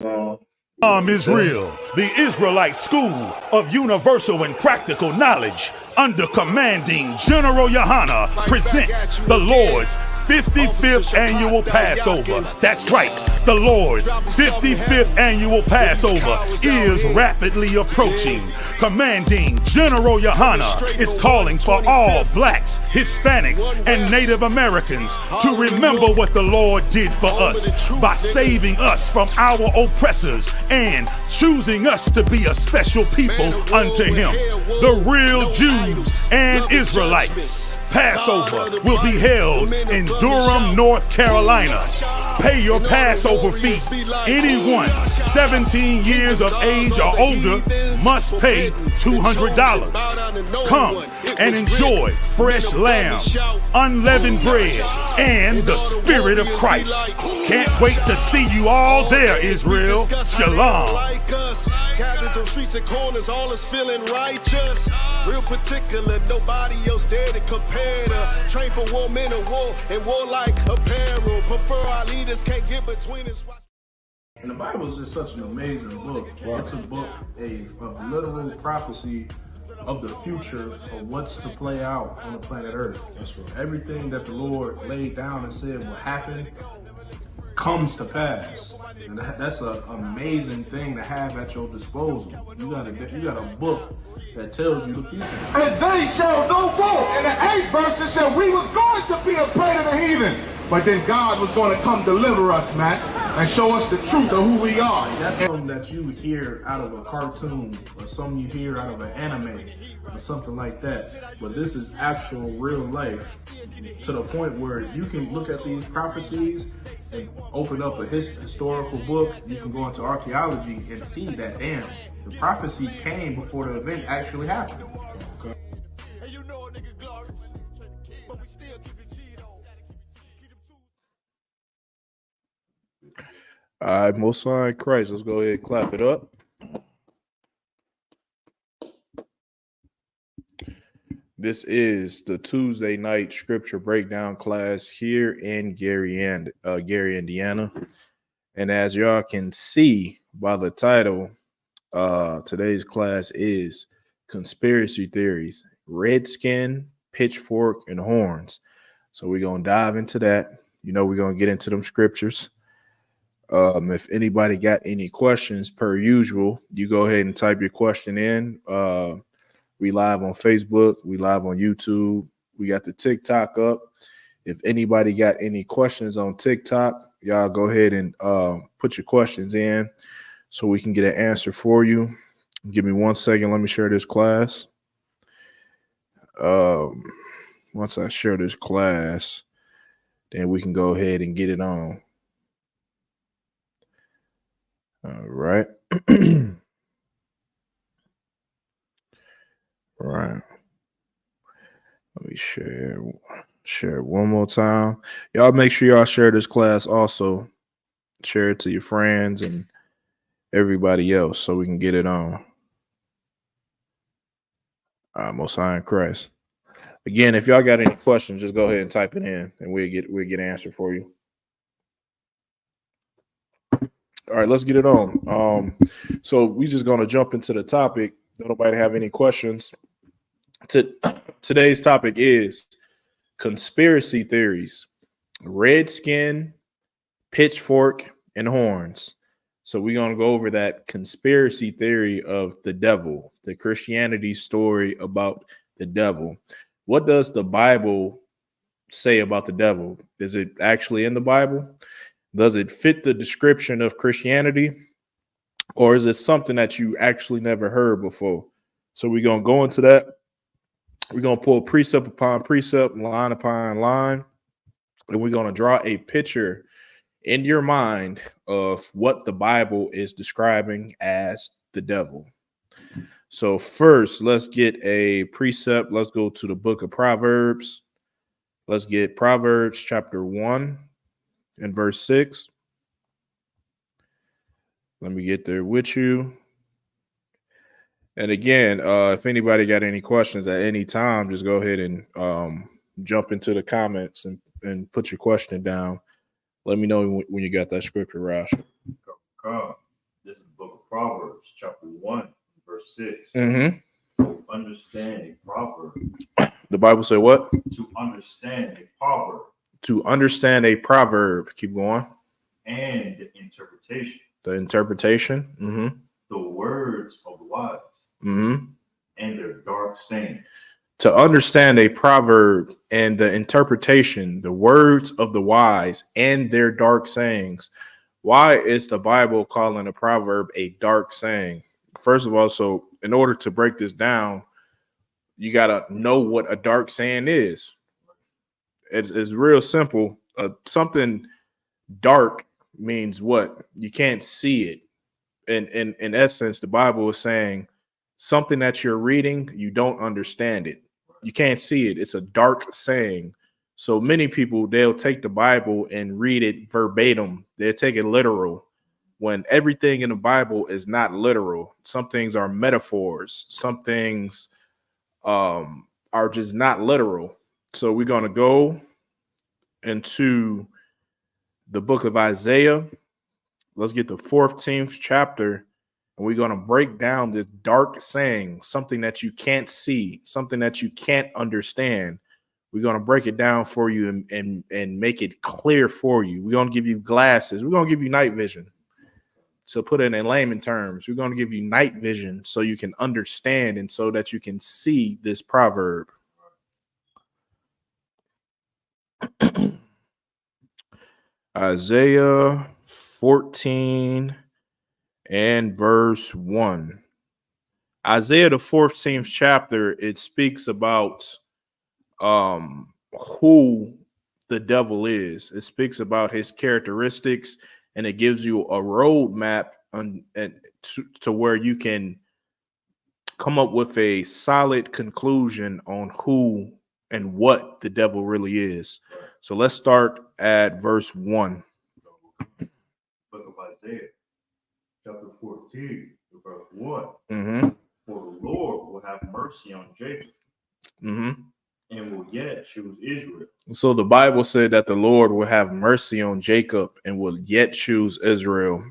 Israel, the Israelite School of Universal and Practical Knowledge, under commanding General Yohana, presents the Lord's 55th Annual Passover. That's right, the Lord's 55th Annual Passover is rapidly approaching. Commanding General Yohana is calling for all blacks, Hispanics, and Native Americans to remember what the Lord did for us by saving us from our oppressors and choosing us to be a special people unto Him, the real Jews and Israelites. Passover will be held in Durham, North Carolina. Pay your Passover fee. Anyone 17 years of age or older must pay $200. Come and enjoy fresh lamb, unleavened bread, and the Spirit of Christ. Can't wait to see you all there, Israel. Shalom. Cabins on streets and corners, all is feeling righteous. Real particular, nobody else there to compare to. Train for war, men of war, and warlike apparel. Prefer our leaders, can't get between us. And the Bible is just such an amazing book. It's a book of literal prophecy of the future of what's to play out on the planet Earth. That's right. Everything that the Lord laid down and said will happen comes to pass. And that's an amazing thing to have at your disposal. You got a book that tells you the future. And they shall no more. In the 8th verse it said we was going to be a prey to the heathen. But then God was going to come deliver us, man, and show us the truth of who we are. That's something that you hear out of a cartoon or something you hear out of an anime or something like that. But this is actual real life to the point where you can look at these prophecies and open up a historical book. You can go into archaeology and see that, damn, the prophecy came before the event actually happened. Okay. All right, Most High Christ. Let's go ahead and clap it up. This is the Tuesday night scripture breakdown class here in Gary, Indiana. And as y'all can see by the title, today's class is Conspiracy Theories, Redskin, Pitchfork, and Horns. So we're going to dive into that. You know, we're going to get into them scriptures. If anybody got any questions, per usual, you go ahead and type your question in. We live on Facebook. We live on YouTube. We got the TikTok up. If anybody got any questions on TikTok, y'all go ahead and put your questions in so we can get an answer for you. Give me 1 second. Let me share this class. Once I share this class, then we can go ahead and get it on. All right. Right. Let me share one more time. Y'all make sure y'all share this class also. Share it to your friends and everybody else so we can get it on. Most High in Christ. Again, if y'all got any questions, just go ahead and type it in and we'll get an answer for you. All right, let's get it on. So we just gonna jump into the topic. Don't nobody have any questions? Today's topic is conspiracy theories, Redskin, Pitchfork, and Horns. So we're gonna go over that conspiracy theory of the devil, the Christianity story about the devil. What does the Bible say about the devil? Is it actually in the Bible? Does it fit the description of Christianity? Or is it something that you actually never heard before? So we're going to go into that. We're going to pull precept upon precept, line upon line. And we're going to draw a picture in your mind of what the Bible is describing as the devil. So first, let's get a precept. Let's go to the book of Proverbs. Let's get Proverbs chapter 1 and verse 6. Let me get there with you. And again, if anybody got any questions at any time, just go ahead and jump into the comments and put your question down. Let me know when you got that scripture, Rash. verse 6. Mm-hmm. To understand a proverb. The Bible said what? To understand a proverb. To understand a proverb. Keep going. And the interpretation. The interpretation. Mm-hmm. The words of the wise. Mm-hmm. And their dark saying. To understand a proverb and the interpretation, the words of the wise and their dark sayings. Why is the Bible calling a proverb a dark saying? First of all, so in order to break this down, you got to know what a dark saying is. It's real simple. Something dark means what? You can't see it. In essence, the Bible is saying something that you're reading, you don't understand it. You can't see it. It's a dark saying. So many people, they'll take the Bible and read it verbatim. They'll take it literal when everything in the Bible is not literal. Some things are metaphors. Some things are just not literal. So we're going to go into the book of Isaiah. Let's get the 14th chapter. And we're going to break down this dark saying, something that you can't see, something that you can't understand. We're going to break it down for you and make it clear for you. We're going to give you glasses. We're going to give you night vision. To put it in layman terms, we're going to give you night vision so you can understand and so that you can see this proverb. Isaiah 14 and verse 1. Isaiah, the 14th chapter, it speaks about who the devil is. It speaks about his characteristics, and it gives you a roadmap to where you can come up with a solid conclusion on who and what the devil really is. So let's start at verse 1. Book of Isaiah, chapter 14, verse 1. Mm-hmm. For the Lord will have mercy on Jacob, Mm-hmm. and will yet choose Israel. So the Bible said that the Lord will have mercy on Jacob and will yet choose Israel.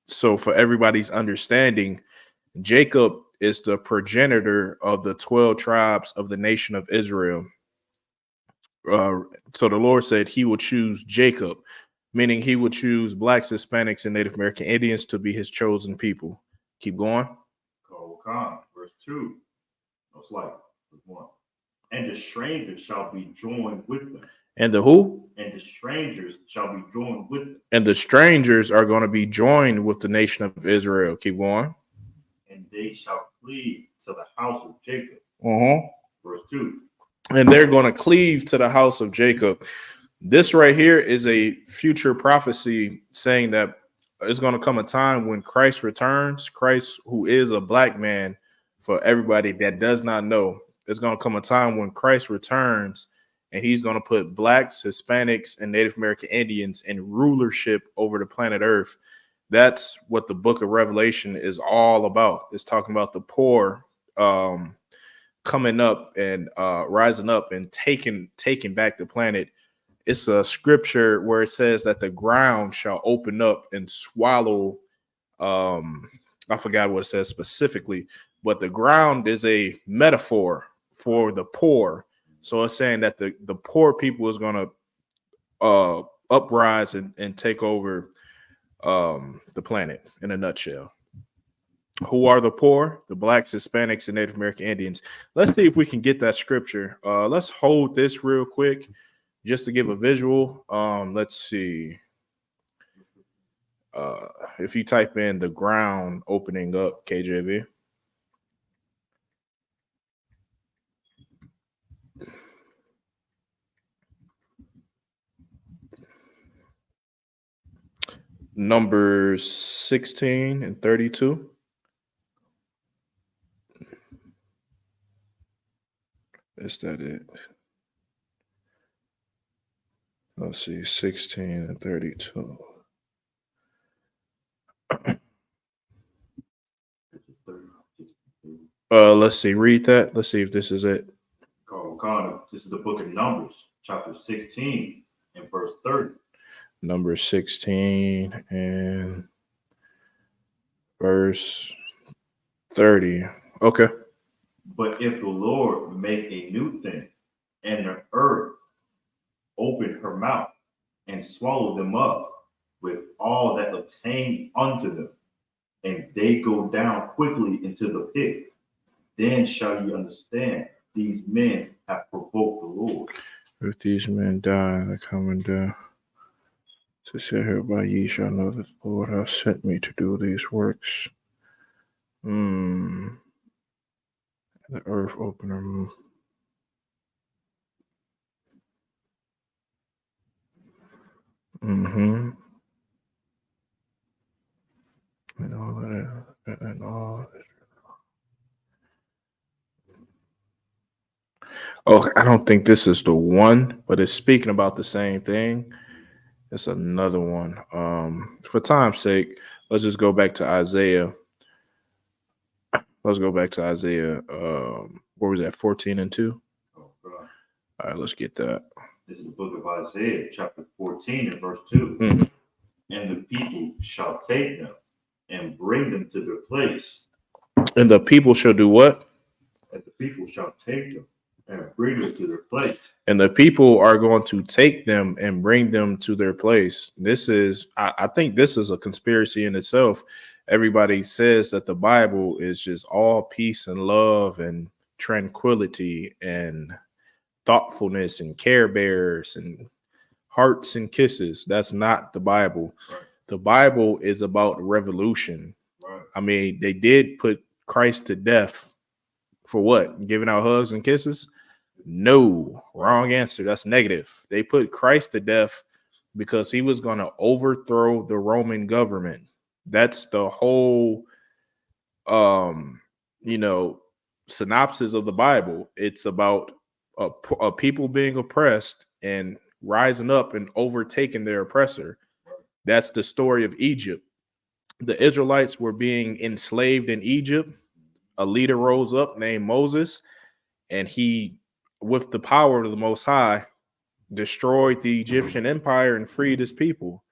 So for everybody's understanding, Jacob is the progenitor of the 12 tribes of the nation of Israel. So the Lord said he will choose Jacob, meaning he would choose blacks, Hispanics, and Native American Indians to be his chosen people. Keep going. Verse 2. No, slight. Verse 1. And the strangers shall be joined with them. And the who? And the strangers shall be joined with them. And the strangers are going to be joined with the nation of Israel. Keep going. And they shall cleave to the house of Jacob. Verse 2. And they're going to cleave to the house of Jacob. This right here is a future prophecy saying that it's going to come a time when Christ returns. Christ, who is a black man, for everybody that does not know, there's going to come a time when Christ returns and he's going to put blacks, Hispanics, and Native American Indians in rulership over the planet Earth. That's what the book of Revelation is all about. It's talking about the poor coming up and rising up and taking back the planet. It's a scripture where it says that the ground shall open up and swallow. I forgot what it says specifically, but the ground is a metaphor for the poor. So it's saying that the poor people is going to uprise and take over the planet in a nutshell. Who are the poor? The blacks, Hispanics, and Native American Indians. Let's see if we can get that scripture. Let's hold this real quick just to give a visual. Let's see. If you type in the ground opening up, KJV. Numbers 16 and 32. Is that it? Let's see, 16 and 32. Let's see, read that. Let's see if this is it. This is the book of Numbers, chapter 16 and verse 30. Number 16 and verse 30. Okay. But if the Lord make a new thing, and the earth open her mouth and swallow them up with all that attain unto them, and they go down quickly into the pit, then shall you understand these men have provoked the Lord. If these men die, the coming down to sit here by ye shall know that the Lord hath sent me to do these works. The earth open her mouth. And all that, and all. Oh, I don't think this is the one, but it's speaking about the same thing. It's another one. For time's sake, let's just go back to Isaiah. Let's go back to Isaiah. What was that? 14 and 2. Oh, God. All right, let's get that. This is the book of Isaiah, chapter 14 and verse 2. Mm-hmm. And the people shall take them and bring them to their place. And the people shall do what? And the people shall take them and bring them to their place. And the people are going to take them and bring them to their place. This is, I think this is a conspiracy in itself. Everybody says that the Bible is just all peace and love and tranquility and thoughtfulness and care bears and hearts and kisses. That's not the Bible. Right. The Bible is about revolution. Right. I mean, they did put Christ to death for what? Giving out hugs and kisses? No, wrong answer. That's negative. They put Christ to death because he was going to overthrow the Roman government. That's the whole, synopsis of the Bible. It's about a people being oppressed and rising up and overtaking their oppressor. That's the story of Egypt. The Israelites were being enslaved in Egypt. A leader rose up named Moses, and he, with the power of the Most High, destroyed the Egyptian empire and freed his people.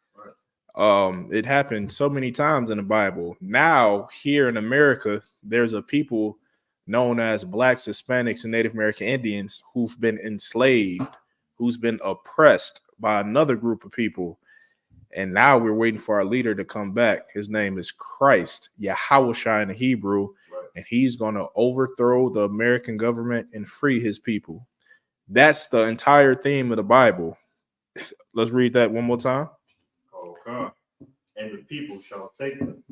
It happened so many times in the Bible. Now, here in America, there's a people known as Blacks, Hispanics, and Native American Indians who've been enslaved, who's been oppressed by another group of people. And now we're waiting for our leader to come back. His name is Christ, Yahushua in the Hebrew, and he's going to overthrow the American government and free his people. That's the entire theme of the Bible. Let's read that one more time. Okay. And the people shall take them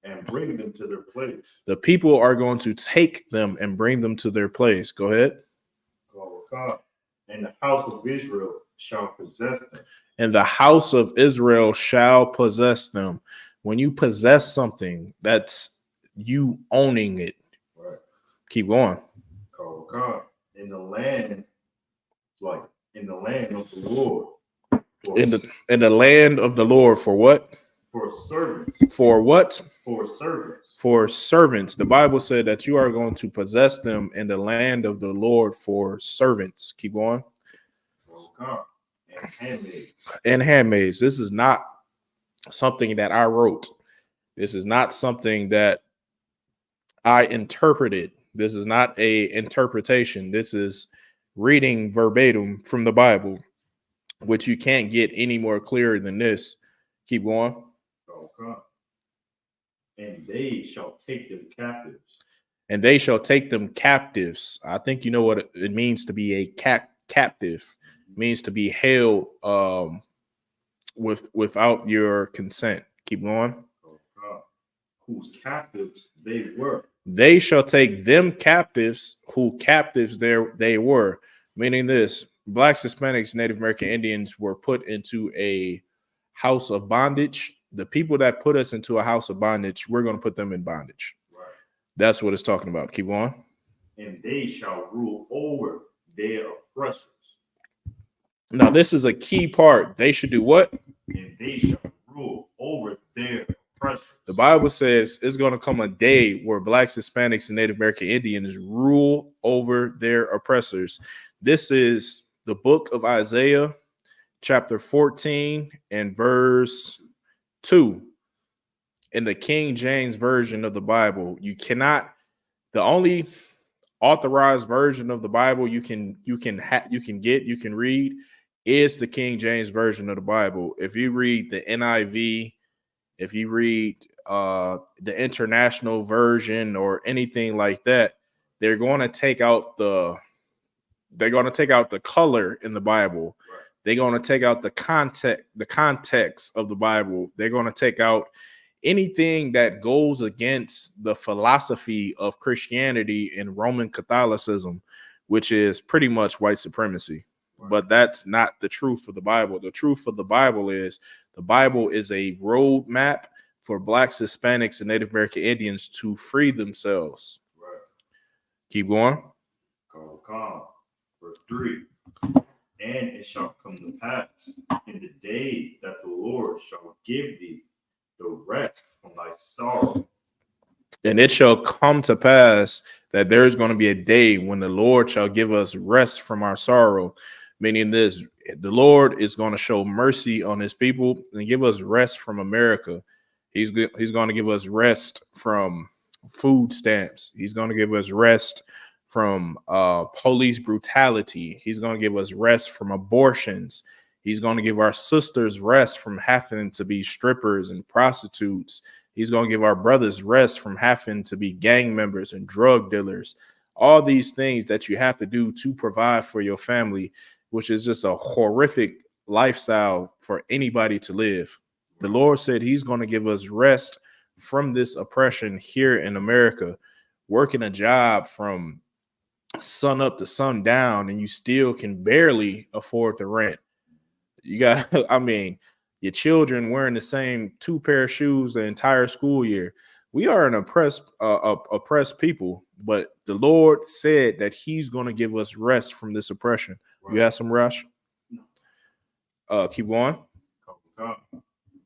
and bring them to their place. The people are going to take them and bring them to their place. Go ahead. Okay. And the house of Israel shall possess them. And the house of Israel shall possess them. When you possess something, that's you owning it. Right. Keep going. Okay. In the land of the Lord. In the land of the Lord for what? For servants. For what? For servants. For servants. The Bible said that you are going to possess them in the land of the Lord for servants. Keep going. Okay. And handmaids. And handmaids. This is not something that I wrote. This is not something that I interpreted. This is not a interpretation. This is reading verbatim from the Bible, which you can't get any more clear than this. Keep going. Okay. And they shall take them captives. And they shall take them captives. I think you know what it means to be a captive. It means to be held without your consent. Keep going. Okay. Whose captives they were. They shall take them captives who captives they were. Meaning this, Blacks, Hispanics, Native American Indians were put into a house of bondage. The people that put us into a house of bondage, we're going to put them in bondage. Right. That's what it's talking about. Keep going. And they shall rule over their oppressors. Now, this is a key part. They should do what? And they shall rule over their oppressors. The Bible says it's going to come a day where Blacks, Hispanics, and Native American Indians rule over their oppressors. This is the book of Isaiah, chapter 14 and verse 2. in the King James version of the Bible, you cannot. The only authorized version of the Bible you can read is the King James version of the Bible. If you read the NIV, if you read the international version or anything like that, they're going to take out the color in the Bible. Right. They're going to take out the context of the Bible. They're going to take out anything that goes against the philosophy of Christianity and Roman Catholicism, which is pretty much white supremacy. Right. But that's not the truth of the Bible. The truth of the Bible is a roadmap for Blacks, Hispanics, and Native American Indians to free themselves. Right. Keep going. Come. Verse 3. And it shall come to pass in the day that the Lord shall give thee the rest from thy sorrow. And it shall come to pass that there is going to be a day when the Lord shall give us rest from our sorrow. Meaning this, the Lord is going to show mercy on his people and give us rest from America. He's going to give us rest from food stamps. He's going to give us rest from police brutality. He's going to give us rest from abortions. He's going to give our sisters rest from having to be strippers and prostitutes. He's going to give our brothers rest from having to be gang members and drug dealers. All these things that you have to do to provide for your family, which is just a horrific lifestyle for anybody to live. The Lord said he's going to give us rest from this oppression here in America, working a job from sun up to sun down, and you still can barely afford the rent. You got, your children wearing the same 2 pair of shoes the entire school year. We are an oppressed people, but the Lord said that he's going to give us rest from this oppression. Right. You have some rush? Keep going.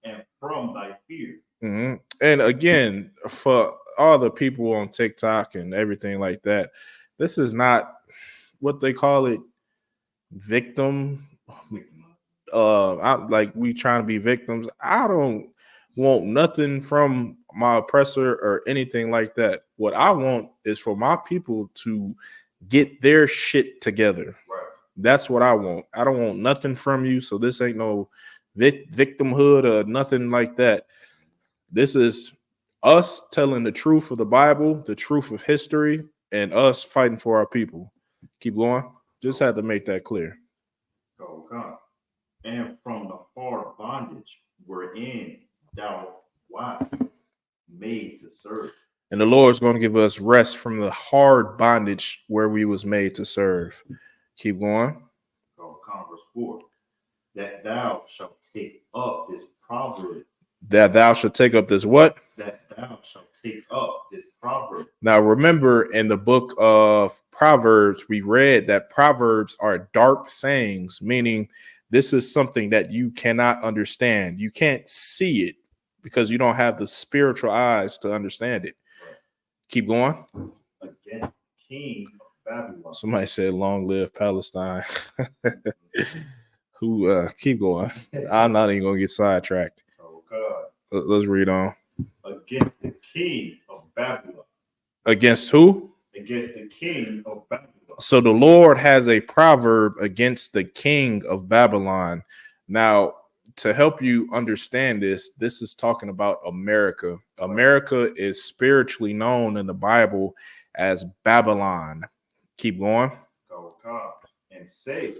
And from thy fear. Mm-hmm. And again, for all the people on TikTok and everything like that, this is not what they call it, victim. We trying to be victims. I don't want nothing from my oppressor or anything like that. What I want is for my people to get their shit together. Right. That's what I want. I don't want nothing from you. So this ain't no victimhood or nothing like that. This is us telling the truth of the Bible, the truth of history, and us fighting for our people. Keep going. Just had to make that clear. God. And from the hard bondage wherein thou wast made to serve. And the Lord's going to give us rest from the hard bondage where we was made to serve. Keep going. Verse 4. That thou shalt take up this proverb. That thou shalt take up this what? That thou shalt take up this proverb. Now remember, in the book of Proverbs, we read that Proverbs are dark sayings, meaning this is something that you cannot understand. You can't see it because you don't have the spiritual eyes to understand it. Right. Keep going. Against king of Babylon. Somebody said, "Long live Palestine." Who? Keep going. I'm not even gonna get sidetracked. Oh God. Let's read on. Against the king of Babylon. Against who? Against the king of Babylon. So the Lord has a proverb against the king of Babylon. Now, to help you understand this is talking about America. America is spiritually known in the Bible as Babylon. Keep going. Oh God. And say,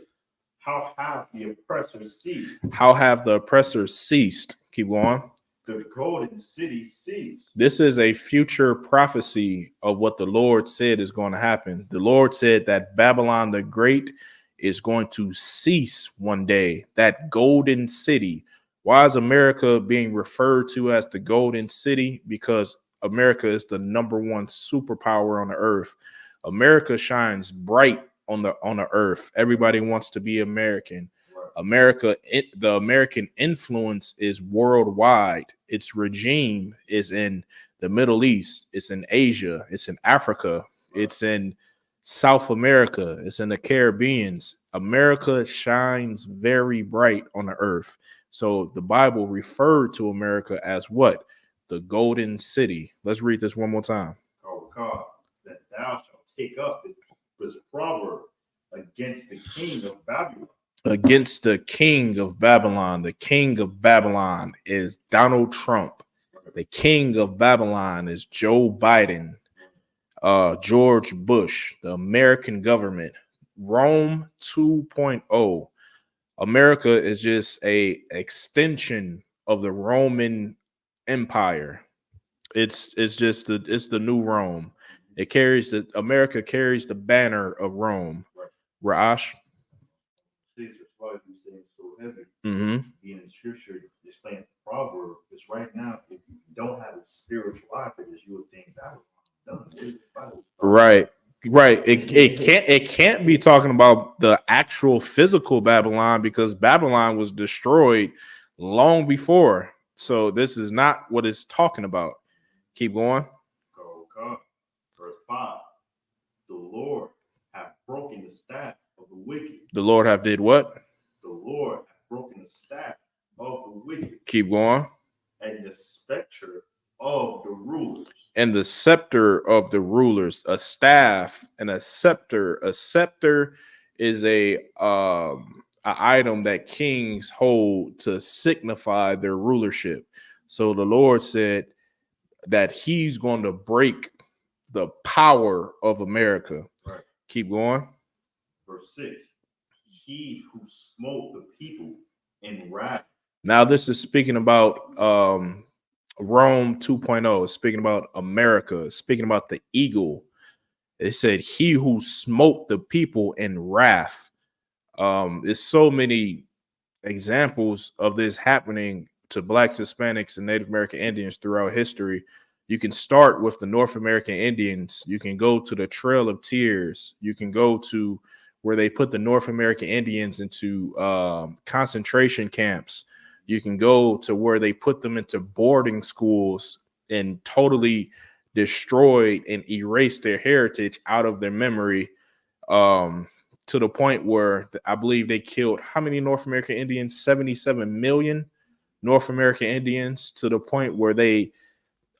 how have the oppressors ceased? How have the oppressors ceased? Keep going. The golden city ceased. This is a future prophecy of what the Lord said is going to happen. The Lord said that Babylon the Great is going to cease one day. That golden city. Why is America being referred to as the golden city? Because America is the #1 superpower on the earth. America shines bright on the earth. Everybody wants to be American. America, the American influence is worldwide. Its regime is in the Middle East. It's in Asia. It's in Africa. It's in South America. It's in the Caribbean. America shines very bright on the earth. So the Bible referred to America as what? the golden city. Let's read this one more time. God, that thou shalt take up this proverb against the king of Babylon. Against the king of Babylon. The king of Babylon is Donald Trump. The king of Babylon is Joe Biden, George Bush, the American government, Rome 2.0. America is just a extension of the Roman Empire. It's the new Rome. America carries the banner of Rome. Ra'ash. Caesar's why you say it's so heavy. Mm-hmm. Being in scripture explains the proverb, because right now, if you don't have a spiritual eye for this, you would think that was done. Right. It can't be talking about the actual physical Babylon, because Babylon was destroyed long before. So this is not what it's talking about. Keep going. Go. Verse 5. The Lord hath broken the staff of the wicked. The Lord hath did what? The Lord hath broken the staff of the wicked. Keep going. And the scepter of the rulers. And the scepter of the rulers. A staff and a scepter. A scepter is a item that kings hold to signify their rulership. So the Lord said that he's going to break the power of America. Right. Keep going. Verse 6. He who smote the people in wrath. Now this is speaking about Rome 2.0. It's speaking about America. It's speaking about the eagle. It said he who smote the people in wrath. There's so many examples of this happening to Blacks, Hispanics, and Native American Indians throughout history. You can start with the North American Indians. You can go to the Trail of Tears. You can go to where they put the North American Indians into concentration camps. You can go to where they put them into boarding schools and totally destroyed and erased their heritage out of their memory, to the point where I believe they killed how many North American Indians? 77 million North American Indians, to the point where they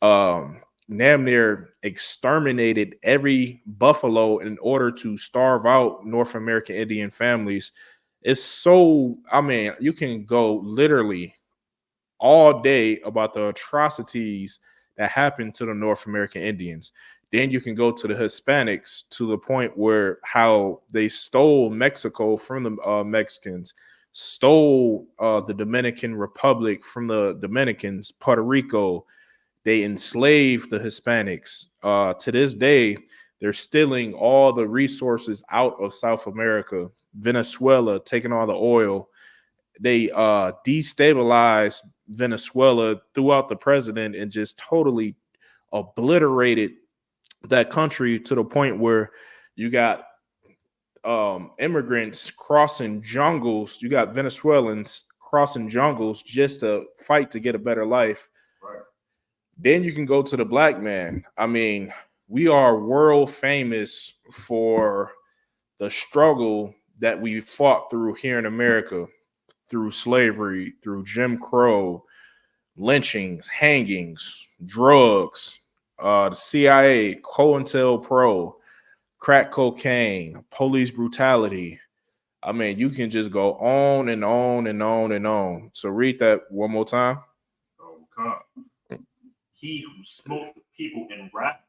damn near exterminated every buffalo in order to starve out North American Indian families. It's so, I mean, you can go literally all day about the atrocities that happened to the North American Indians. Then you can go to the Hispanics, to the point where how they stole Mexico from the Mexicans, stole the Dominican Republic from the Dominicans, Puerto Rico. They enslaved the Hispanics. To this day, they're stealing all the resources out of South America. Venezuela, taking all the oil. They destabilized Venezuela throughout the president and just totally obliterated that country, to the point where you got immigrants crossing jungles. You got Venezuelans crossing jungles just to fight to get a better life. Right. Then you can go to the black man. I mean, we are world famous for the struggle that we fought through here in America, through slavery, through Jim Crow, lynchings, hangings, drugs, the CIA, COINTELPRO, crack cocaine, police brutality. I mean, you can just go on and on and on and on. So read that one more time. Okay. He who smote the people in wrath.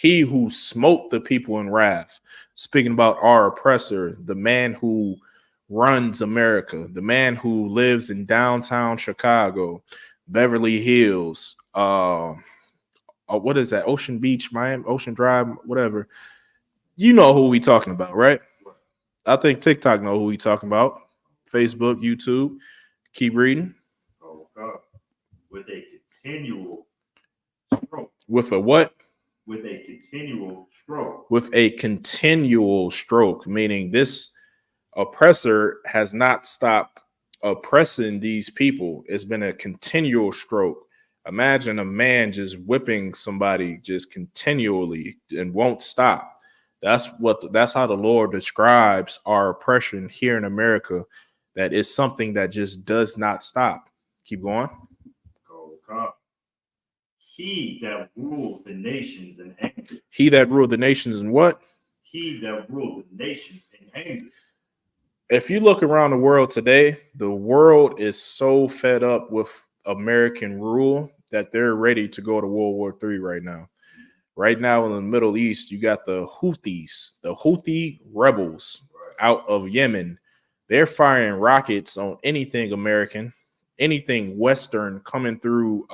He who smote the people in wrath. Speaking about our oppressor, the man who runs America, the man who lives in downtown Chicago, Beverly Hills, what is that? Ocean Beach, Miami, Ocean Drive, whatever. You know who we talking about, right? I think TikTok know who we talking about. Facebook, YouTube. Keep reading. Oh God. With a continual stroke. With a what? With a continual stroke. With a continual stroke, meaning this oppressor has not stopped oppressing these people. It's been a continual stroke. Imagine a man just whipping somebody just continually and won't stop. That's how the Lord describes our oppression here in America. That is something that just does not stop. Keep going. Oh God. He that ruled the nations in anger. He that ruled the nations in what? He that ruled the nations in anger. If you look around the world today, the world is so fed up with American rule that they're ready to go to World War III right now. Right now in the Middle East, you got the Houthis, the Houthi rebels out of Yemen. They're firing rockets on anything American, anything Western coming through.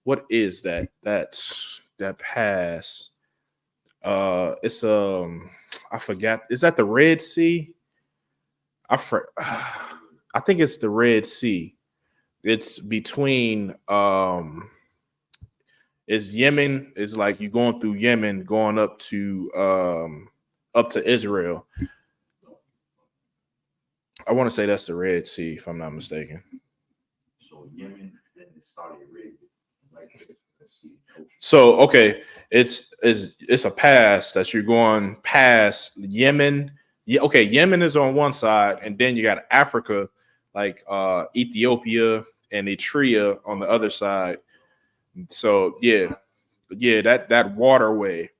What is that? That's that pass. It's I forgot. Is that the Red Sea? I think it's the Red Sea. It's between it's Yemen. It's like you going through Yemen, going up to Israel. I want to say that's the Red Sea, if I'm not mistaken. So Yemen, then Saudi Arabia. So okay, it's a pass that you're going past Yemen. Yeah, okay, Yemen is on one side, and then you got Africa, like Ethiopia and Eritrea on the other side. So yeah, that waterway.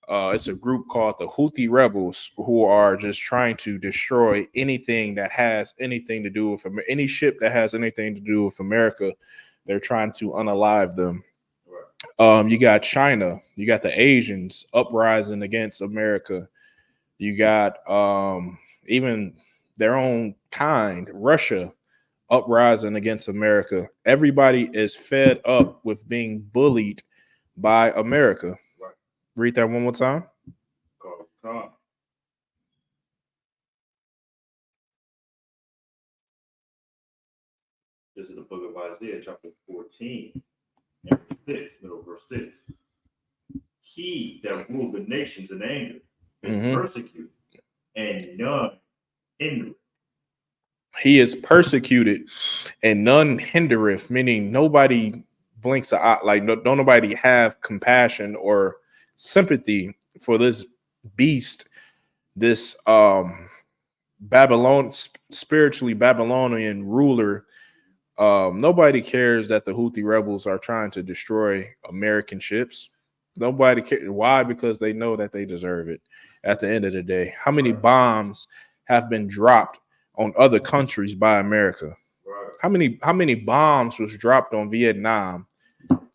It's a group called the Houthi rebels who are just trying to destroy anything that has anything to do with any ship that has anything to do with America. They're trying to unalive them. You got China, you got the Asians uprising against America. You got even their own kind, Russia, uprising against America. Everybody is fed up with being bullied by America. Right. Read that one more time. This is the book of Isaiah, chapter 14, and 6, middle verse 6. He that ruled the nations in anger is persecuted, and none hindereth. He is persecuted, and none hindereth, meaning nobody blinks an eye. Like don't nobody have compassion or sympathy for this beast, this spiritually Babylonian ruler. Nobody cares that the Houthi rebels are trying to destroy American ships. Nobody cares. Why? Because they know that they deserve it. At the end of the day, how many bombs have been dropped on other countries by America? How many bombs was dropped on Vietnam?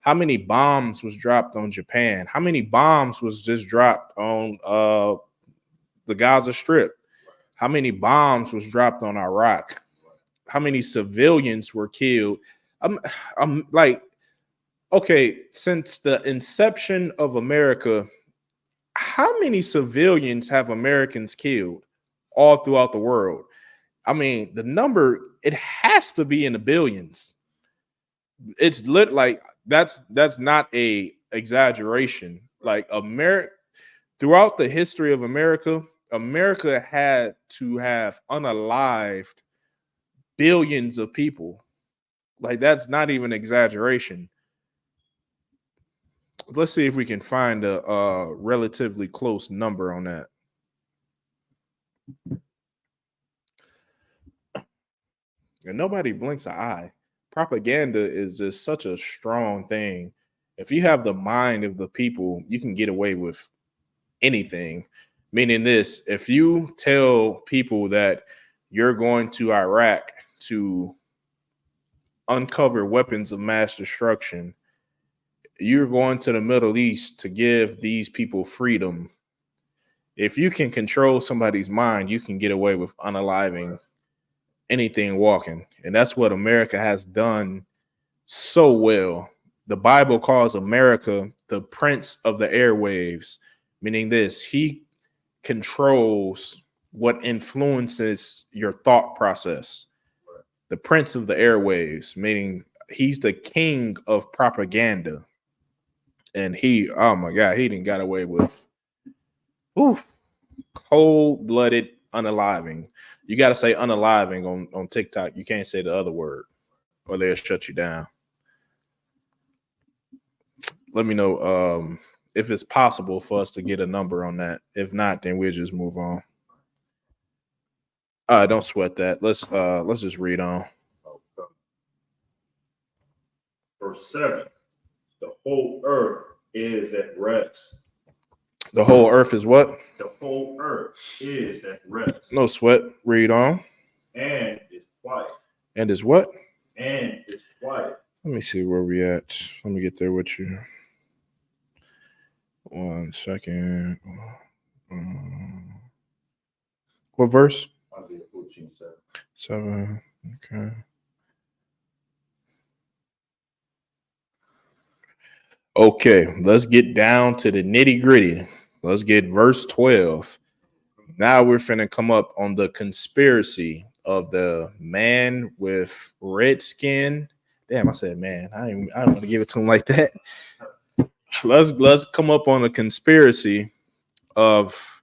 How many bombs was dropped on Japan? How many bombs was just dropped on the Gaza Strip? How many bombs was dropped on Iraq? How many civilians were killed? I'm like, okay, since the inception of America, how many civilians have Americans killed all throughout the world? I mean, the number, it has to be in the billions. It's lit like that's not a exaggeration. Like America, throughout the history of America, America had to have unalived billions of people. Like that's not even exaggeration. Let's see if we can find a relatively close number on that. And nobody blinks an eye. Propaganda is just such a strong thing. If you have the mind of the people, you can get away with anything. Meaning this, if you tell people that you're going to Iraq to uncover weapons of mass destruction, you're going to the Middle East to give these people freedom. If you can control somebody's mind, you can get away with unaliving anything walking. And that's what America has done so well. The Bible calls America the prince of the airwaves, meaning this, he controls what influences your thought process. The prince of the airwaves, meaning he's the king of propaganda. And he, oh my God, he didn't got away with cold-blooded unaliving. You got to say unaliving on TikTok. You can't say the other word or they'll shut you down. Let me know if it's possible for us to get a number on that. If not, then we'll just move on. Don't sweat that. Let's just read on. Verse 7. whole earth is at rest. The whole earth is what? The whole earth is at rest. No sweat. Read on. And is quiet. And is what? And is quiet. Let me see where we at. Let me get there with you. 1 second. What verse? Isaiah 14:7. 7. Okay. Okay, let's get down to the nitty gritty. Let's get verse 12. Now we're finna come up on the conspiracy of the man with red skin. Damn, I said man. I don't want to give it to him like that. Let's come up on a conspiracy of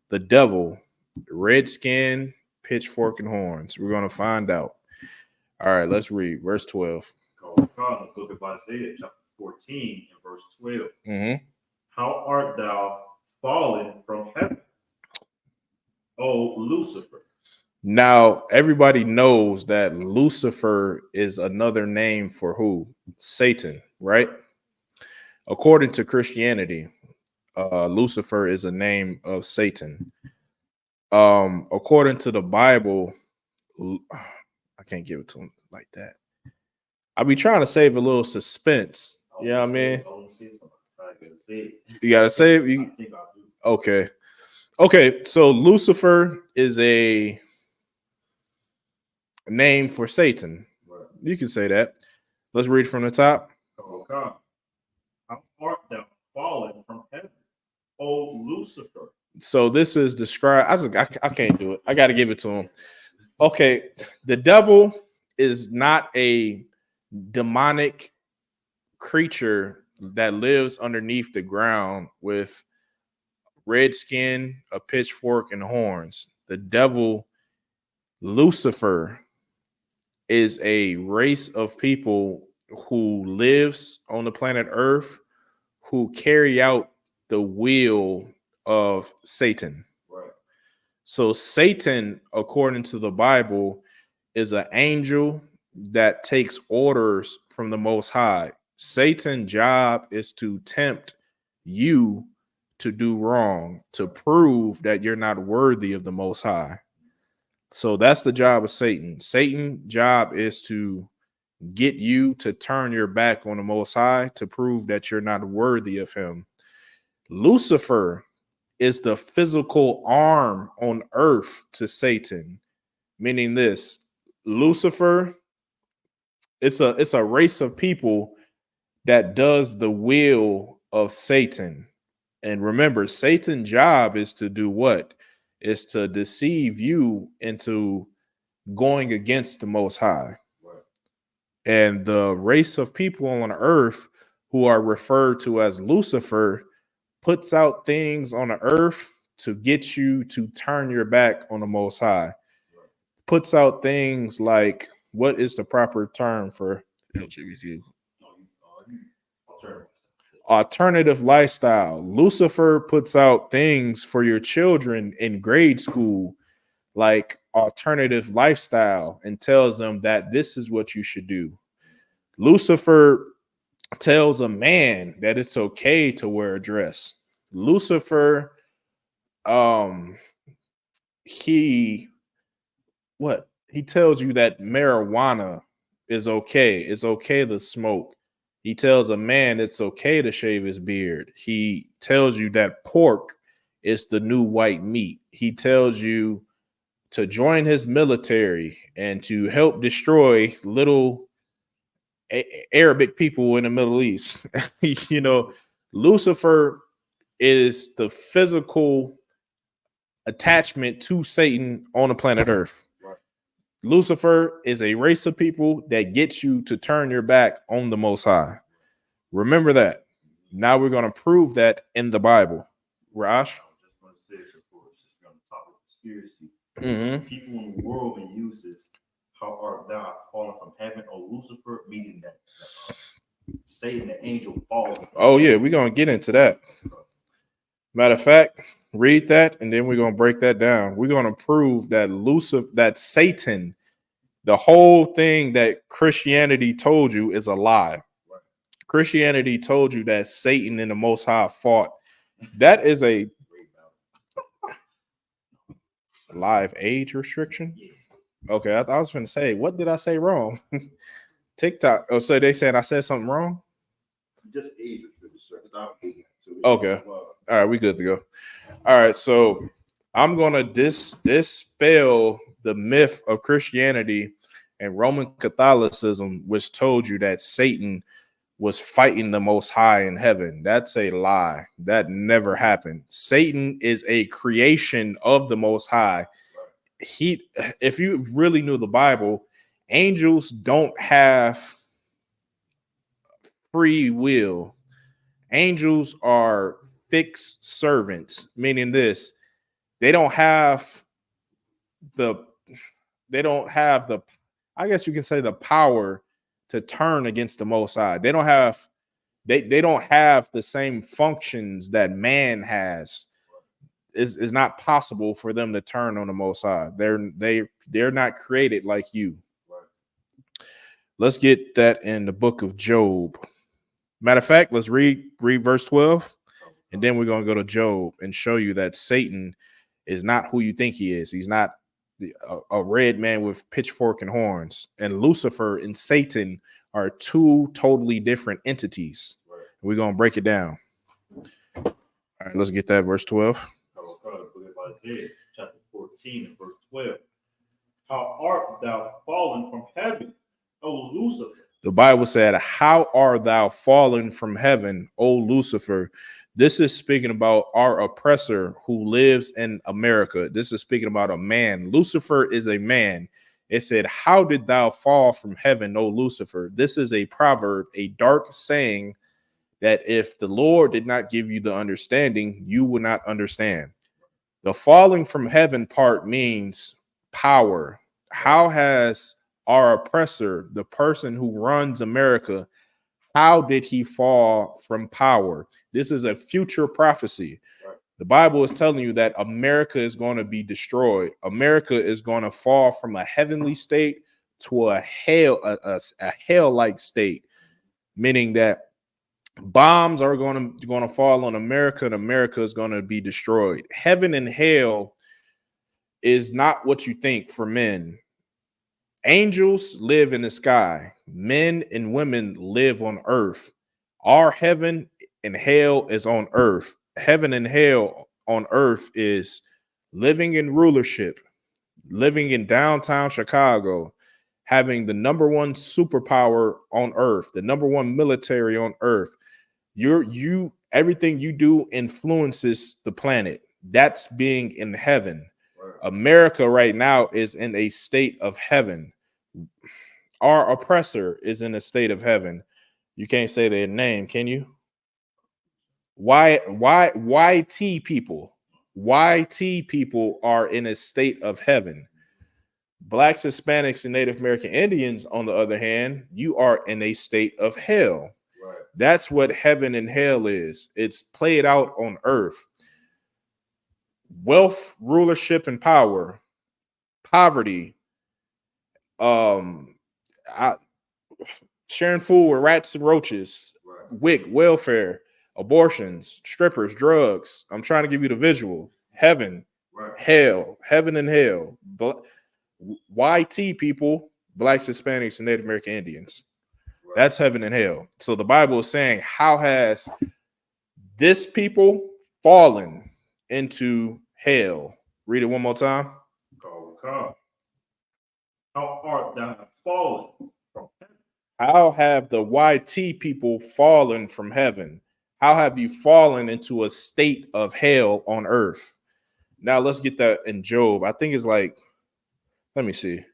the devil, red skin, pitchfork, and horns. We're gonna find out. All right, let's read verse 12. The book of Isaiah, chapter 14 and verse 12. Mm-hmm. How art thou fallen from heaven, O Lucifer? Now, everybody knows that Lucifer is another name for who? Satan, right? According to Christianity, Lucifer is a name of Satan. According to the Bible, I can't give it to him like that. I'll be trying to save a little suspense. You know what I mean? You gotta save. Okay. Okay. So Lucifer is a name for Satan. You can say that. Let's read from the top. How art thou fallen from heaven, O Lucifer? So this is described. I can't do it. I got to give it to him. Okay. The devil is not a demonic creature that lives underneath the ground with red skin, a pitchfork, and horns. The devil, Lucifer, is a race of people who lives on the planet Earth who carry out the will of Satan. Right. So Satan, according to the Bible, is an angel that takes orders from the Most High. Satan's job is to tempt you to do wrong, to prove that you're not worthy of the Most High. So that's the job of Satan. Satan's job is to get you to turn your back on the Most High, to prove that you're not worthy of him. Lucifer is the physical arm on earth to Satan, meaning this: Lucifer, it's a race of people that does the will of Satan. And remember, Satan's job is to do what? Is to deceive you into going against the Most High. Right. And the race of people on earth who are referred to as Lucifer puts out things on the earth to get you to turn your back on the Most High. Right. Puts out things like, what is the proper term for LGBT? Alternative lifestyle. Lucifer puts out things for your children in grade school, like alternative lifestyle, and tells them that this is what you should do. Lucifer tells a man that it's okay to wear a dress. Lucifer, he tells you that marijuana is okay. It's okay to smoke. He tells a man it's okay to shave his beard. He tells you that pork is the new white meat. He tells you to join his military and to help destroy little Arabic people in the Middle East. You know, Lucifer is the physical attachment to Satan on the planet Earth. Right. Lucifer is a race of people that gets you to turn your back on the Most High. Remember that. Now we're going to prove that in the Bible. Rash? I was just going to say, of course, on the topic of conspiracy. People in the world and uses how art thou fallen from heaven, O Lucifer, meaning that Satan, the angel, fallen. Oh, yeah, we're going to get into that. Matter of fact, read that, and then we're going to break that down. We're going to prove that that Satan, the whole thing that Christianity told you, is a lie. Christianity told you that Satan and the Most High fought. That is a live age restriction. Okay, I was going to say, what did I say wrong? TikTok. Oh, so they said I said something wrong? Just age restriction. Okay. All right, we good to go. All right, so I'm going to dispel the myth of Christianity and Roman Catholicism, which told you that Satan was fighting the Most High in heaven. That's a lie. That never happened. Satan is a creation of the Most High. If you really knew the Bible, angels don't have free will. Angels are fixed servants, meaning this: they don't have the I guess you can say the power to turn against the Most High. They don't have the same functions that man has. It's not possible for them to turn on the Most High. They're not created like you. Let's get that in the book of Job. Matter of fact, let's read verse 12, and then we're going to go to Job and show you that Satan is not who you think he is. He's not a red man with pitchfork and horns. And Lucifer and Satan are two totally different entities. We're going to break it down. All right, let's get that verse 12. Isaiah chapter 14 and verse 12. How art thou fallen from heaven, O Lucifer? The Bible said, how art thou fallen from heaven, O Lucifer? This is speaking about our oppressor who lives in America. This is speaking about a man. Lucifer is a man. It said, how did thou fall from heaven, O Lucifer? This is a proverb, a dark saying that if the Lord did not give you the understanding, you would not understand. The falling from heaven part means power. How has our oppressor, the person who runs America, how did he fall from power? This is a future prophecy. The Bible is telling you that America is going to be destroyed. America is going to fall from a heavenly state to a hell-like state, meaning that bombs are going to fall on America, and America is going to be destroyed. Heaven and hell is not what you think for men. Angels live in the sky. Men and women live on earth. Our heaven and hell is on earth. Heaven and hell on earth is living in rulership, living in downtown Chicago, having the number one superpower on earth, the number one military on earth. Everything you do influences the planet. That's being in heaven. Right. America right now is in a state of heaven. Our oppressor is in a state of heaven. You can't say their name, can you? YT people are in a state of heaven. Blacks, Hispanics, and Native American Indians, on the other hand, you are in a state of hell. Right. That's what heaven and hell is. It's played out on earth. Wealth, rulership, and power, poverty, sharing food with rats and roaches, right. WIC, welfare, abortions, strippers, drugs. I'm trying to give you the visual. Heaven, right. Hell, heaven and hell. YT people, Blacks, Hispanics, and Native American Indians. Right. That's heaven and hell. So the Bible is saying, how has this people fallen into hell? Read it one more time. How art thou fallen from heaven? How have the YT people fallen from heaven? How have you fallen into a state of hell on earth? Now let's get that in Job. I think it's like, let me see.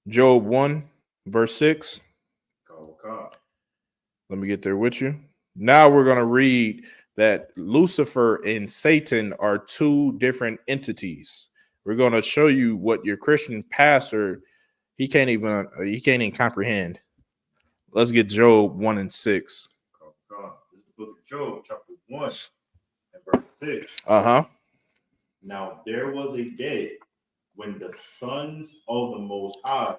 Job 1, verse 6. Let me get there with you. Now we're going to read that Lucifer and Satan are two different entities. We're going to show you what your Christian pastor, he can't even comprehend. Let's get Job 1 and 6. This is the book of Job, chapter 1 and verse 6. Uh-huh. Now there was a day when the sons of the Most High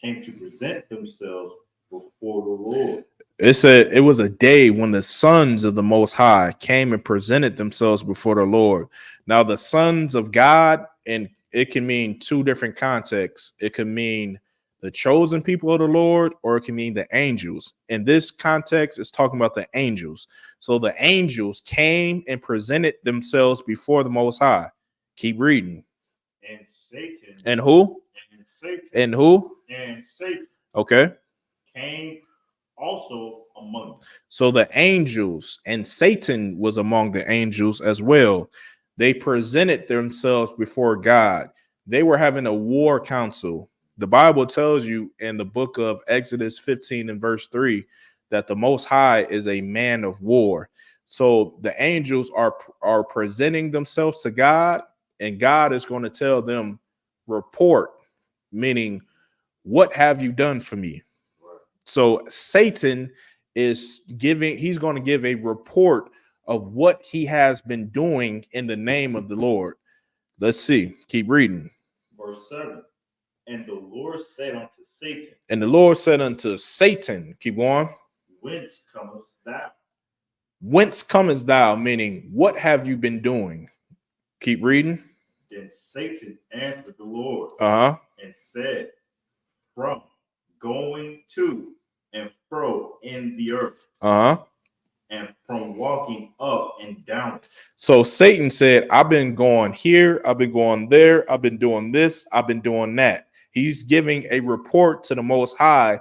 came to present themselves before the Lord. It was a day when the sons of the Most High came and presented themselves before the Lord. Now, the sons of God, and it can mean two different contexts. It can mean the chosen people of the Lord, or it can mean the angels. In this context, it's talking about the angels. So the angels came and presented themselves before the Most High. Keep reading. And Satan. And who? And Satan. And who? And Satan. Okay. Came also among them. So the angels, and Satan was among the angels as well. They presented themselves before God. They were having a war council. The Bible tells you in the book of Exodus 15 and verse 3 that the Most High is a man of war. So the angels are presenting themselves to God, and God is going to tell them, report, meaning, what have you done for me? So Satan is he's going to give a report of what he has been doing in the name of the Lord. Let's see. Keep reading. Verse 7. And the Lord said unto Satan. And the Lord said unto Satan, keep going. Whence comest thou? Whence comest thou? Meaning, what have you been doing? Keep reading. Then Satan answered the Lord and said, from going to and fro in the earth, and from walking up and down. So Satan said, I've been going here, I've been going there, I've been doing this, I've been doing that. He's giving a report to the Most High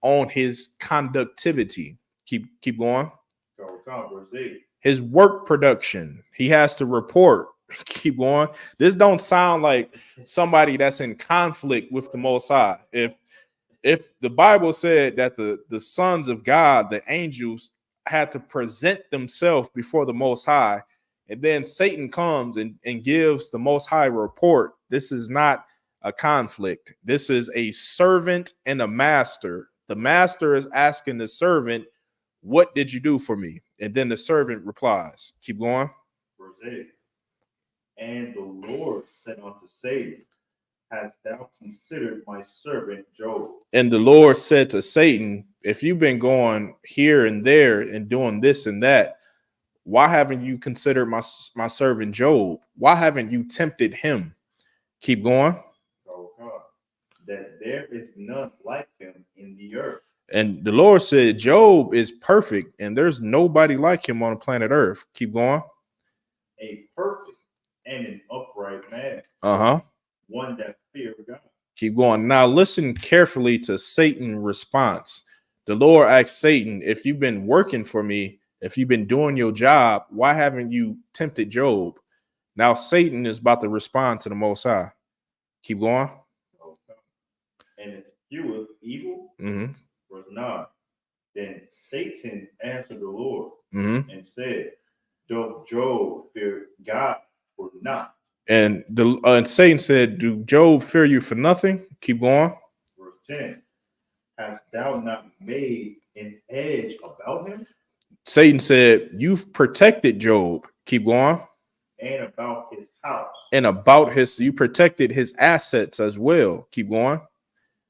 on his conductivity. Keep going. Verse 8. His work production. He has to report. Keep going. This don't sound like somebody that's in conflict with the Most High. If the Bible said that the sons of God, the angels, had to present themselves before the Most High, and then Satan comes and gives the Most High report, this is not a conflict. This is a servant and a master. The master is asking the servant, what did you do for me? And then the servant replies. Keep going. Verse 8. And the Lord said unto Satan, hast thou considered my servant Job? And the Lord said to Satan, if you've been going here and there and doing this and that, why haven't you considered my servant Job? Why haven't you tempted him? Keep going. Oh God, that there is none like him in the earth. And the Lord said, Job is perfect, and there's nobody like him on the planet Earth. Keep going. A perfect and an upright man. One that feared God. Keep going. Now listen carefully to Satan's response. The Lord asked Satan, if you've been working for me, if you've been doing your job, why haven't you tempted Job? Now Satan is about to respond to the Most High. Keep going. Okay. And it skeweth evil. Verse 9. Then Satan answered the Lord and said, doth Job fear God for naught? And Satan said, do Job fear you for nothing? Keep going. Verse 10. Hast thou not made an edge about him? Satan said, you've protected Job. Keep going. And about his house. And you protected his assets as well. Keep going.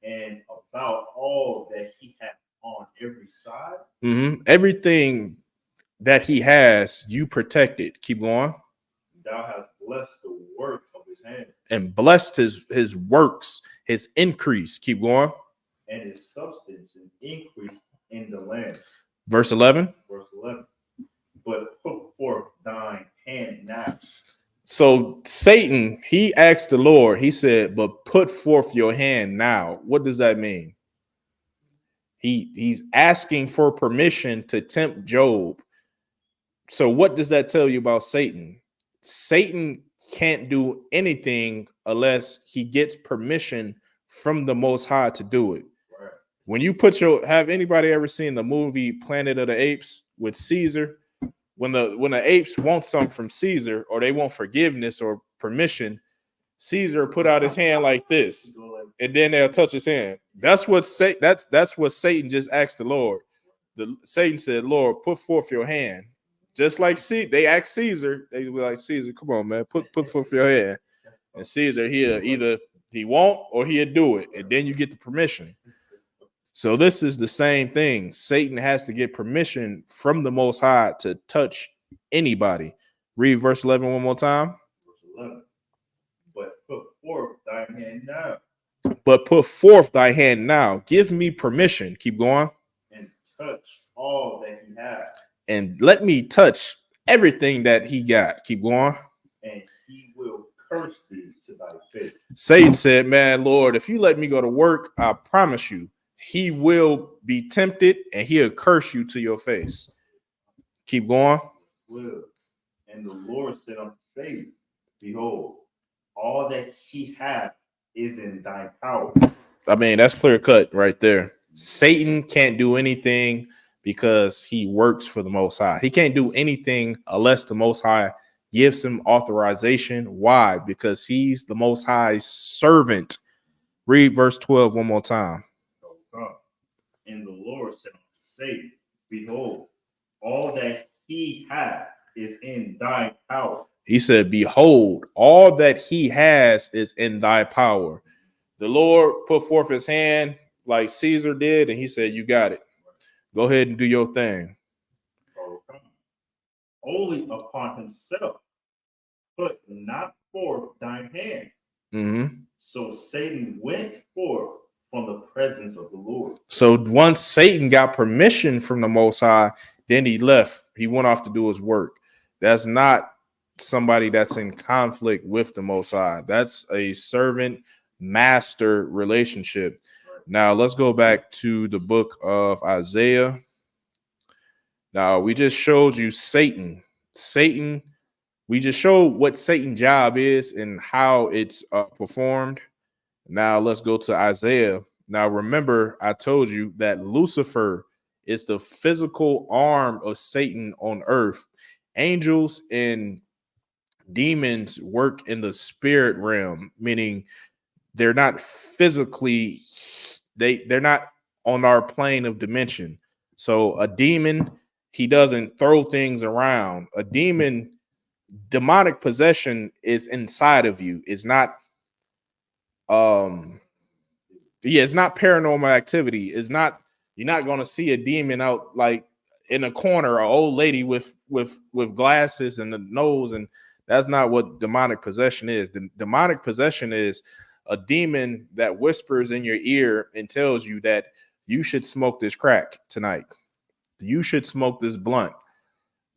And about all that he hath on every side. Everything that he has, you protected. Keep going. Thou hast blessed the work of his hand. And blessed his works, his increase. Keep going. And his substance and increase in the land. Verse 11. Verse 11. But put forth thine hand now. So Satan, he asked the Lord, he said, but put forth your hand now. What does that mean? He's asking for permission to tempt Job. So what does that tell you about Satan? Satan can't do anything unless he gets permission from the Most High to do it. Right. When you have anybody ever seen the movie Planet of the Apes with Caesar? When the apes want something from Caesar, or they want forgiveness or permission, Caesar put out his hand like this, and then they'll touch his hand. That's what Satan just asked the Lord. Satan said, Lord, put forth your hand. Just like they asked Caesar, they were like, Caesar, come on, man, put forth your hand. And Caesar, he won't or he'll do it, and then you get the permission. So this is the same thing. Satan has to get permission from the Most High to touch anybody. Read verse 11 one more time. Verse 11. But put forth thy hand now. But put forth thy hand now. Give me permission. Keep going. And touch all that he has. And let me touch everything that he got. Keep going. And he will curse thee to thy face. Satan said, man, Lord, if you let me go to work, I promise you, he will be tempted and he'll curse you to your face. Keep going. Will. And the Lord said unto Satan, behold, all that he hath is in thy power. I mean, that's clear cut right there. Satan can't do anything because he works for the Most High. He can't do anything unless the Most High gives him authorization. Why? Because he's the Most High's servant. Read verse 12 one more time. And the Lord said unto Satan, behold, all that he hath is in thy power. He said, behold, all that he has is in thy power. The Lord put forth his hand like Caesar did, and he said, you got it. Go ahead and do your thing. Only upon himself put not forth thine hand. Mm-hmm. So Satan went forth from the presence of the Lord. So once Satan got permission from the Most High, then he left. He went off to do his work. That's not somebody that's in conflict with the Most High. That's a servant master relationship. Now let's go back to the book of Isaiah. Now we just showed you Satan. We just showed what Satan's job is and how it's performed. Now let's go to Isaiah. Now remember, I told you that Lucifer is the physical arm of Satan on earth. Angels and demons work in the spirit realm, meaning they're not physically, they're not on our plane of dimension. So a demon, he doesn't throw things around. A demon, demonic possession is inside of you. It's not it's not paranormal activity. It's not, you're not going to see a demon out like in a corner, an old lady with glasses and the nose, and that's not what demonic possession is. The demonic possession is a demon that whispers in your ear and tells you that you should smoke this crack tonight. You should smoke this blunt.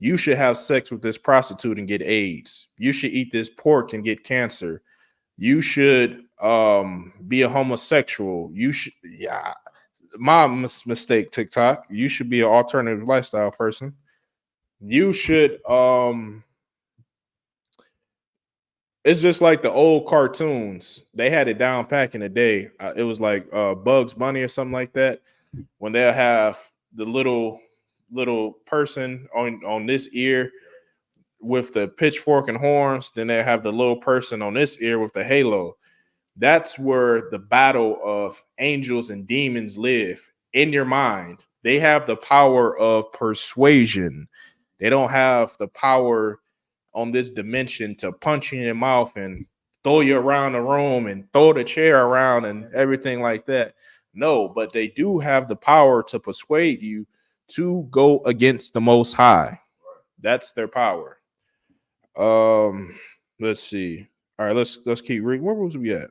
You should have sex with this prostitute and get AIDS. You should eat this pork and get cancer. You should be a homosexual. You should, my mistake, TikTok. You should be an alternative lifestyle person. You should, it's just like the old cartoons. They had it down back in the day. It was like Bugs Bunny or something like that. When they'll have the little person on this ear with the pitchfork and horns, then they have the little person on this ear with the halo. That's where the battle of angels and demons live, in your mind. They have the power of persuasion. They don't have the power on this dimension to punch you in your mouth and throw you around the room and throw the chair around and everything like that. No, but they do have the power to persuade you to go against the Most High. That's their power. Let's see. All right, let's keep reading. Where was we at?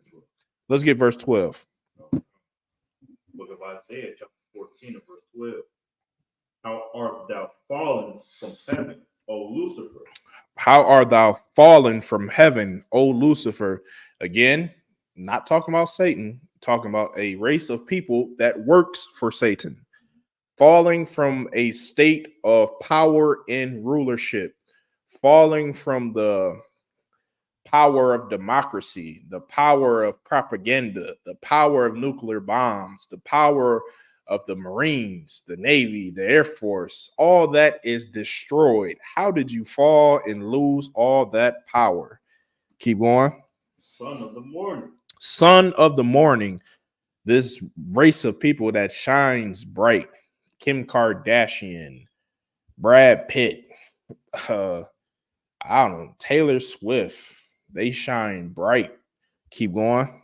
Let's get verse 12. Book of Isaiah, chapter 14 and verse 12. How art thou fallen from heaven, O Lucifer? How art thou fallen from heaven, O Lucifer? Again, not talking about Satan, talking about a race of people that works for Satan. Falling from a state of power and rulership. Falling from the power of democracy, the power of propaganda, the power of nuclear bombs, the power of the Marines, the Navy, the Air Force, all that is destroyed. How did you fall and lose all that power? Keep going. Son of the morning. Son of the morning. This race of people that shines bright. Kim Kardashian, Brad Pitt, I don't know, Taylor Swift, They shine bright. Keep going.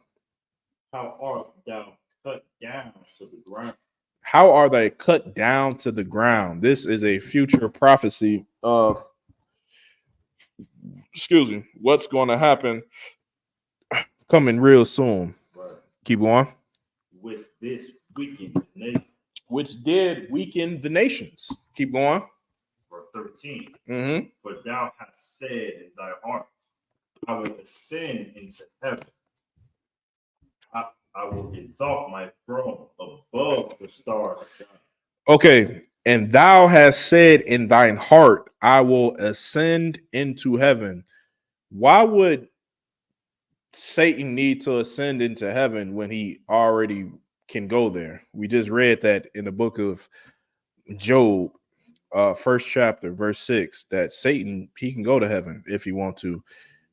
How art thou cut down to the ground? How are they cut down to the ground? This is a future prophecy of, excuse me, what's going to happen coming real soon. Right. Keep going. Which this weakened the nation. Which did weaken the nations. Keep going. Verse 13. Mm-hmm. For thou hast said in thy heart, I will ascend into heaven. I will exalt my throne above the stars of God. Okay. And thou hast said in thine heart, I will ascend into heaven. Why would Satan need to ascend into heaven when he already can go there? We just read that in the book of Job, first chapter, verse 6, that Satan, he can go to heaven if he want to.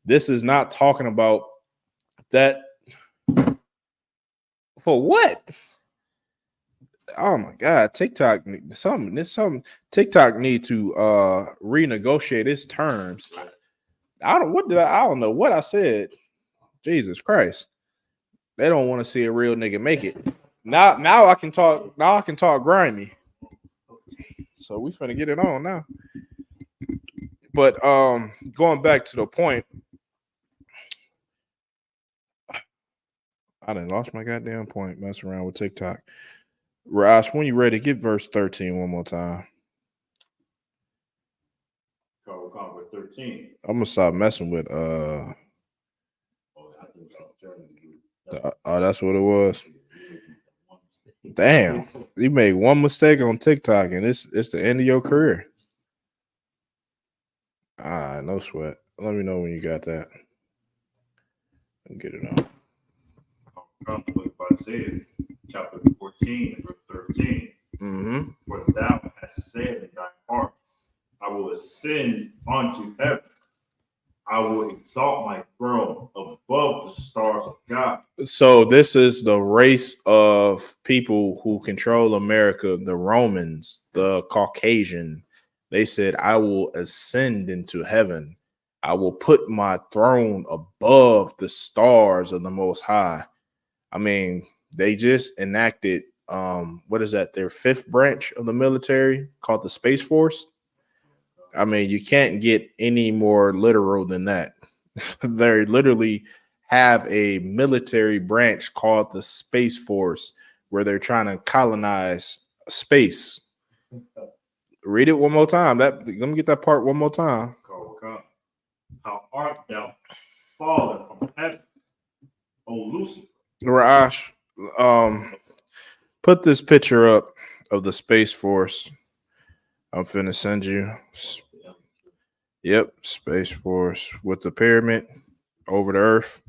This is not talking about that. For what? Oh my God, TikTok, something TikTok need to renegotiate its terms. I don't know what I said. Jesus Christ. They don't want to see a real nigga make it. Now I can talk grimy. So we finna get it on now. But going back to the point, I done lost my goddamn point messing around with TikTok. Raj, when you ready, get verse 13 one more time. Verse 13. I'm gonna stop messing with that's what it was. Damn, you made one mistake on TikTok and it's the end of your career. No sweat. Let me know when you got that. Get it on. Isaiah chapter 14, verse 13. Mm-hmm. For thou hast said in thy heart, I will ascend unto heaven. I will exalt my throne above the stars of God. So this is the race of people who control America, the Romans, the Caucasian. They said, I will ascend into heaven. I will put my throne above the stars of the Most High. I mean, they just enacted, what is that? Their fifth branch of the military called the Space Force. I mean, you can't get any more literal than that. They literally have a military branch called the Space Force where they're trying to colonize space. Read it one more time. Let me get that part one more time. How art thou fallen from heaven, O Lucifer? Raj, put this picture up of the Space Force. I'm finna send you. Yep, Space Force with the pyramid over the Earth.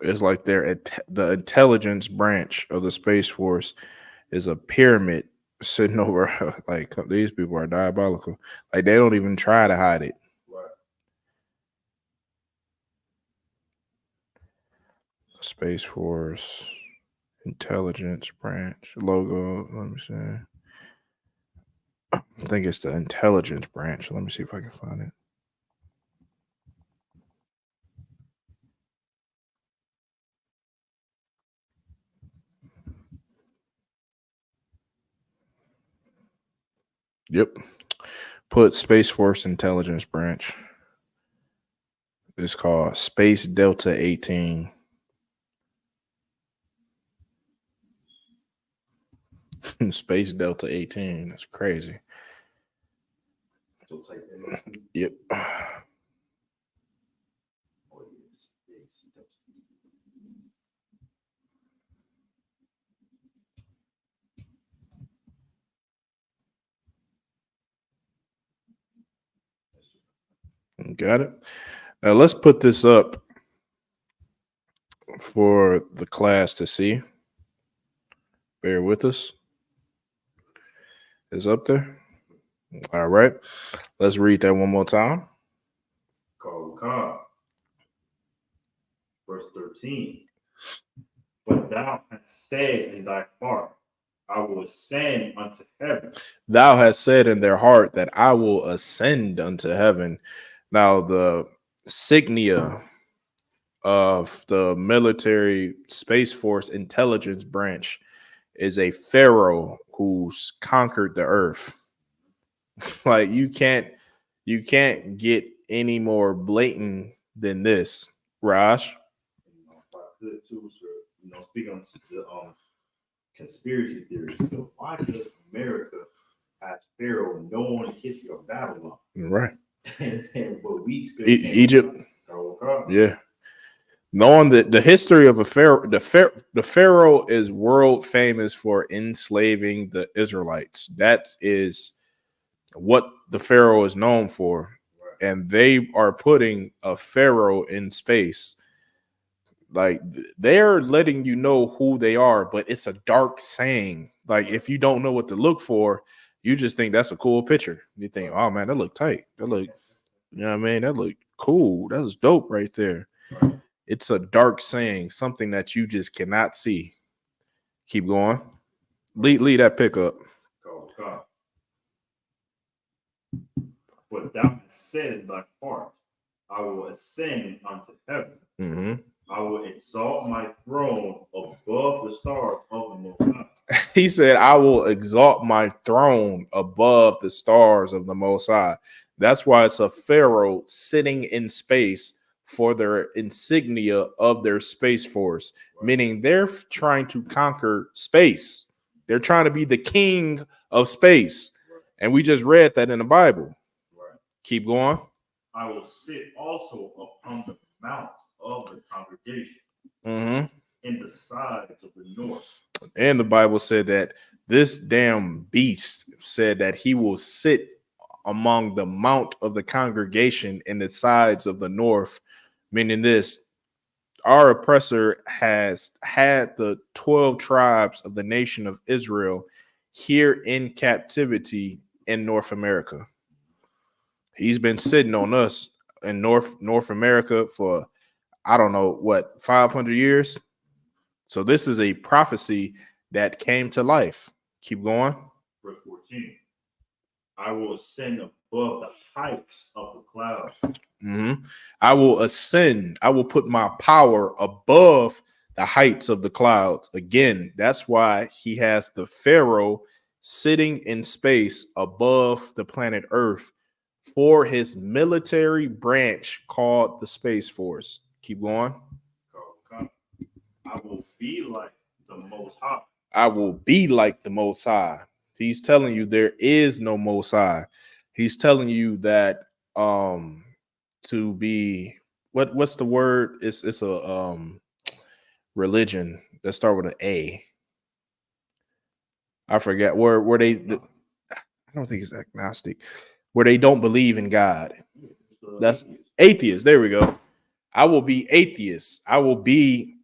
It's like the intelligence branch of the Space Force is a pyramid sitting over. Like, these people are diabolical. Like, they don't even try to hide it. Space Force intelligence branch logo. Let me see. I think it's the intelligence branch. Let me see if I can find it. Yep. Put Space Force intelligence branch. It's called Space Delta 18. Space Delta 18. That's crazy. Yep. Got it. Now let's put this up for the class to see. Bear with us. It's up there. All right. Let's read that one more time. Verse 13. But thou hast said in thy heart, I will ascend unto heaven. Thou hast said in their heart that I will ascend unto heaven. Now, the signia of the military Space Force intelligence branch is a pharaoh who's conquered the earth. Like you can't get any more blatant than this, Raj. Good too, sir. Speaking on the conspiracy theories, so why does America has Pharaoh known the history of Babylon? Right. But we still Egypt. Okay. Yeah. Knowing that the history of a pharaoh, the pharaoh is world famous for enslaving the Israelites. That is what the pharaoh is known for, and they are putting a pharaoh in space. Like they're letting you know who they are, but it's a dark saying. Like if you don't know what to look for, you just think that's a cool picture. You think, oh man, that look tight. That look, you know what I mean? That look cool. That's dope right there. It's a dark saying, something that you just cannot see. Keep going. Lead that pickup. Okay. But thou hast said in thy heart, I will ascend unto heaven. Mm-hmm. I will exalt my throne above the stars of the Most High. He said, I will exalt my throne above the stars of the Most High. That's why it's a pharaoh sitting in space for their insignia of their space force, meaning they're trying to conquer space. They're trying to be the king of space. And we just read that in the Bible. Keep going. I will sit also upon the mount of the congregation in the sides of the north. And the Bible said that this damn beast said that he will sit among the mount of the congregation in the sides of the north, meaning this, our oppressor has had the 12 tribes of the nation of Israel here in captivity in North America. He's been sitting on us in North America for, I don't know, what, 500 years? So this is a prophecy that came to life. Keep going. Verse 14. I will ascend above the heights of the clouds. Mm-hmm. I will ascend. I will put my power above the heights of the clouds. Again, that's why he has the Pharaoh sitting in space above the planet Earth for his military branch called the Space Force. Keep going. I will be like the Most High. I will be like the Most High. He's telling you there is no Most High. He's telling you that to be what's the word? It's a religion that start with an A. I forget where they. I don't think it's agnostic. Where they don't believe in God. That's atheist. There we go. I will be atheist. I will be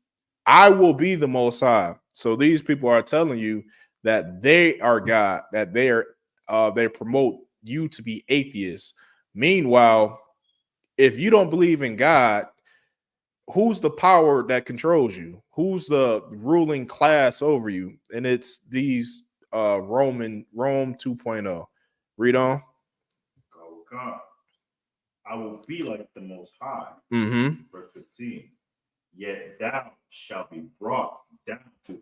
the Most High. So these people are telling you that they are God, that they promote you to be atheists. Meanwhile, if you don't believe in God, who's the power that controls you? Who's the ruling class over you? And it's these Rome 2.0. Read on. God. I will be like the Most High. Mm-hmm. Verse 15. Yet thou shalt be brought down to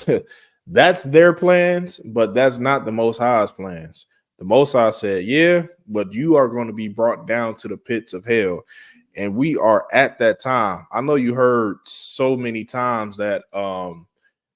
hell. That's their plans, but that's not the Most High's plans. The Most High said, yeah, but you are going to be brought down to the pits of hell. And we are at that time. I know you heard so many times that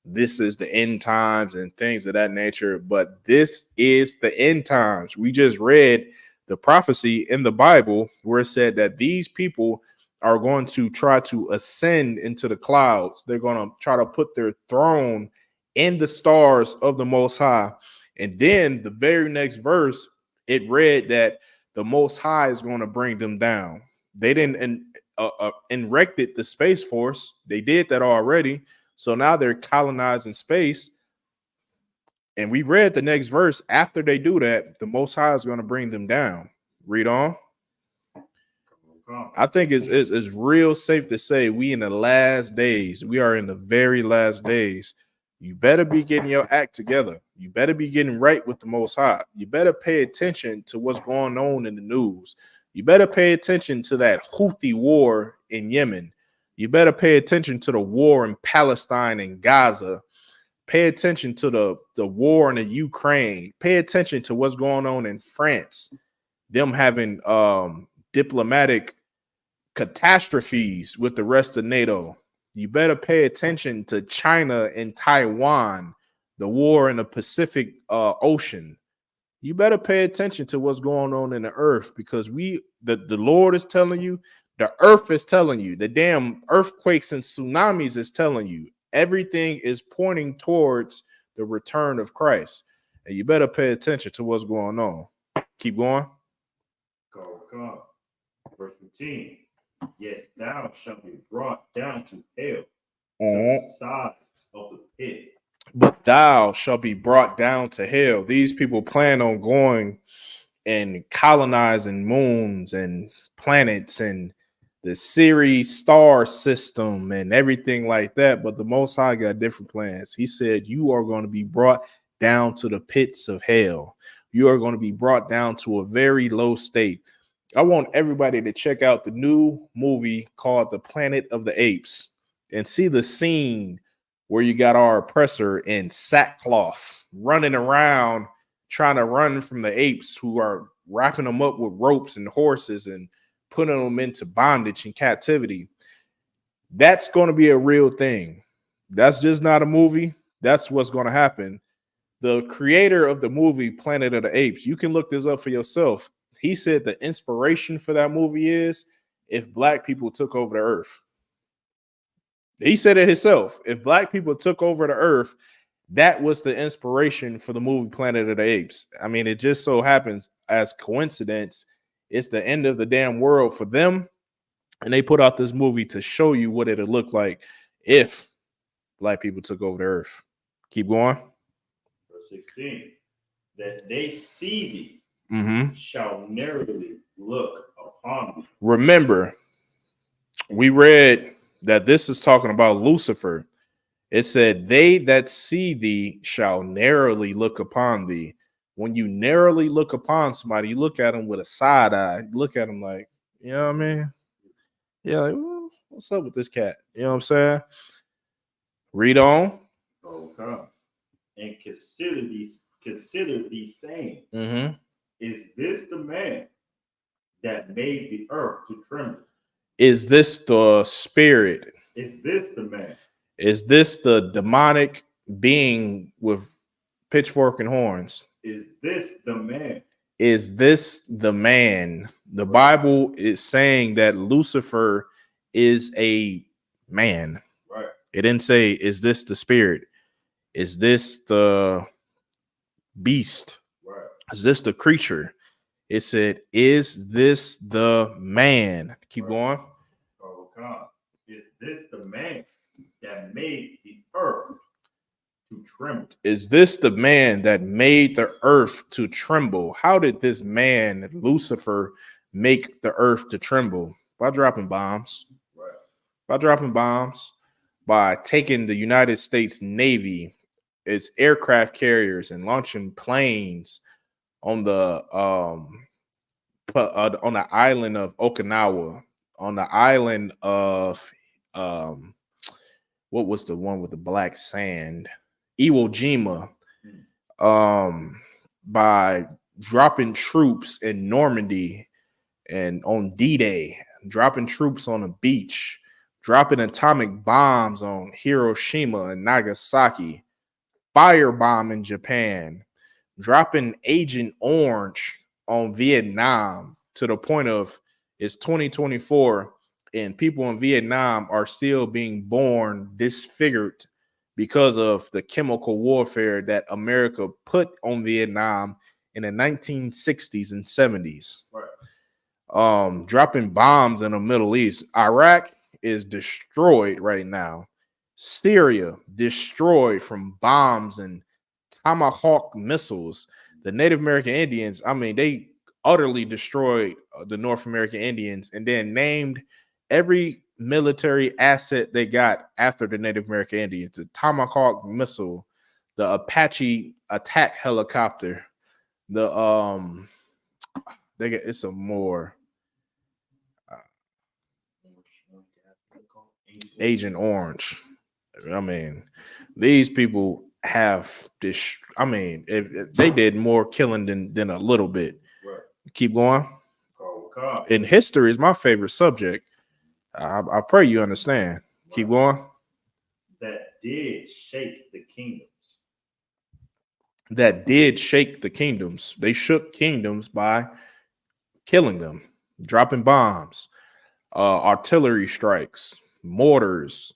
this is the end times and things of that nature, but this is the end times. We just read the prophecy in the Bible where it said that these people are going to try to ascend into the clouds. They're going to try to put their throne in the stars of the Most High. And then the very next verse, it read that the Most High is going to bring them down. They didn't erected the Space Force. They did that already. So now they're colonizing space. And we read the next verse. After they do that, the Most High is going to bring them down. Read on. I think it's real safe to say we in the last days. We are in the very last days. You better be getting your act together. You better be getting right with the Most High. You better pay attention to what's going on in the news. You better pay attention to that Houthi war in Yemen. You better pay attention to the war in Palestine and Gaza. Pay attention to the war in the Ukraine. Pay attention to what's going on in France. Them having diplomatic catastrophes with the rest of NATO. You better pay attention to China and Taiwan, the war in the Pacific Ocean. You better pay attention to what's going on in the earth, because the Lord is telling you, the earth is telling you, the damn earthquakes and tsunamis is telling you, everything is pointing towards the return of Christ. And you better pay attention to what's going on. Keep going. Go. Verse 15. Yet thou shalt be brought down to hell, to the sides of the pit. But thou shalt be brought down to hell. These people plan on going and colonizing moons and planets and the Sirius star system and everything like that. But the Most High got different plans. He said, you are going to be brought down to the pits of hell. You are going to be brought down to a very low state. I want everybody to check out the new movie called The Planet of the Apes and see the scene where you got our oppressor in sackcloth running around trying to run from the apes who are wrapping them up with ropes and horses and putting them into bondage and captivity. That's going to be a real thing. That's just not a movie. That's what's going to happen. The creator of the movie Planet of the Apes, you can look this up for yourself. He said the inspiration for that movie is if black people took over the earth. He said it himself. If black people took over the earth, that was the inspiration for the movie Planet of the Apes. I mean, it just so happens as coincidence, it's the end of the damn world for them. And they put out this movie to show you what it'd look like if black people took over the earth. Keep going. Verse 16. That they see thee shall narrowly look upon thee. Remember, we read that this is talking about Lucifer. It said, they that see thee shall narrowly look upon thee. When you narrowly look upon somebody, you look at them with a side eye. You look at them like, you know what I mean? Yeah, like, what's up with this cat? You know what I'm saying? Read on. Okay. And consider these saying, is this the man that made the earth to tremble? Is this the spirit? Is this the man? Is this the demonic being with pitchfork and horns? Is this the man? Is this the man? The Bible is saying that Lucifer is a man. Right. It didn't say, is this the spirit? Is this the beast? Right. Is this the creature? It said, is this the man? Keep going. Oh, God. Is this the man that made the earth to tremble? Is this the man that made the earth to tremble? How did this man, Lucifer, make the earth to tremble? By dropping bombs. Right. By dropping bombs. By taking the United States Navy, its aircraft carriers, and launching planes on the island of Okinawa, on the island of what was the one with the black sand? Iwo Jima, by dropping troops in Normandy and on D-Day, dropping troops on a beach, dropping atomic bombs on Hiroshima and Nagasaki, firebombing Japan, dropping Agent Orange on Vietnam to the point of it's 2024 and people in Vietnam are still being born disfigured because of the chemical warfare that America put on Vietnam in the 1960s and 70s. Right. Dropping bombs in the Middle East. Iraq is destroyed right now. Syria destroyed from bombs and Tomahawk missiles. The Native American Indians, I mean, they utterly destroyed the North American Indians and then named every military asset they got after the Native American Indians: the Tomahawk missile, the Apache attack helicopter, the they get it's some more Agent Orange. I mean, these people have this. I mean, if they did more killing than a little bit. Right. Keep going. Oh, And history is my favorite subject. I pray you understand. Right. Keep going. That did shake the kingdoms. That did shake the kingdoms. They shook kingdoms by killing them, dropping bombs, artillery strikes, mortars,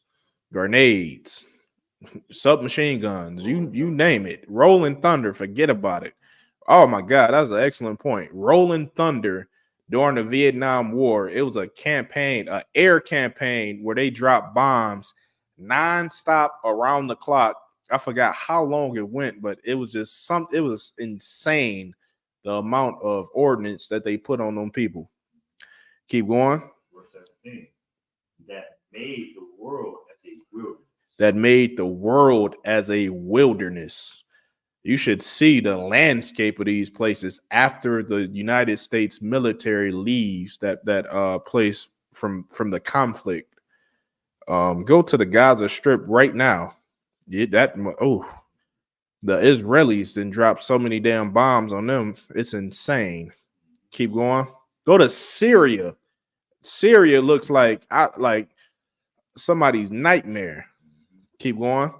grenades, submachine guns, you name it. Rolling thunder, forget about it. Oh my God, that's an excellent point. Rolling thunder during the Vietnam War, it was a campaign, an air campaign where they dropped bombs nonstop around the clock. I forgot how long it went, but it was just it was insane, the amount of ordnance that they put on them people. Keep going. Verse 17. That made the world as a wilderness. That made the world as a wilderness. You should see the landscape of these places after the United States military leaves that place from the conflict. Go to the Gaza Strip right now. The Israelis didn't drop so many damn bombs on them. It's insane. Keep going. Go to Syria. Syria looks like somebody's nightmare. Keep going.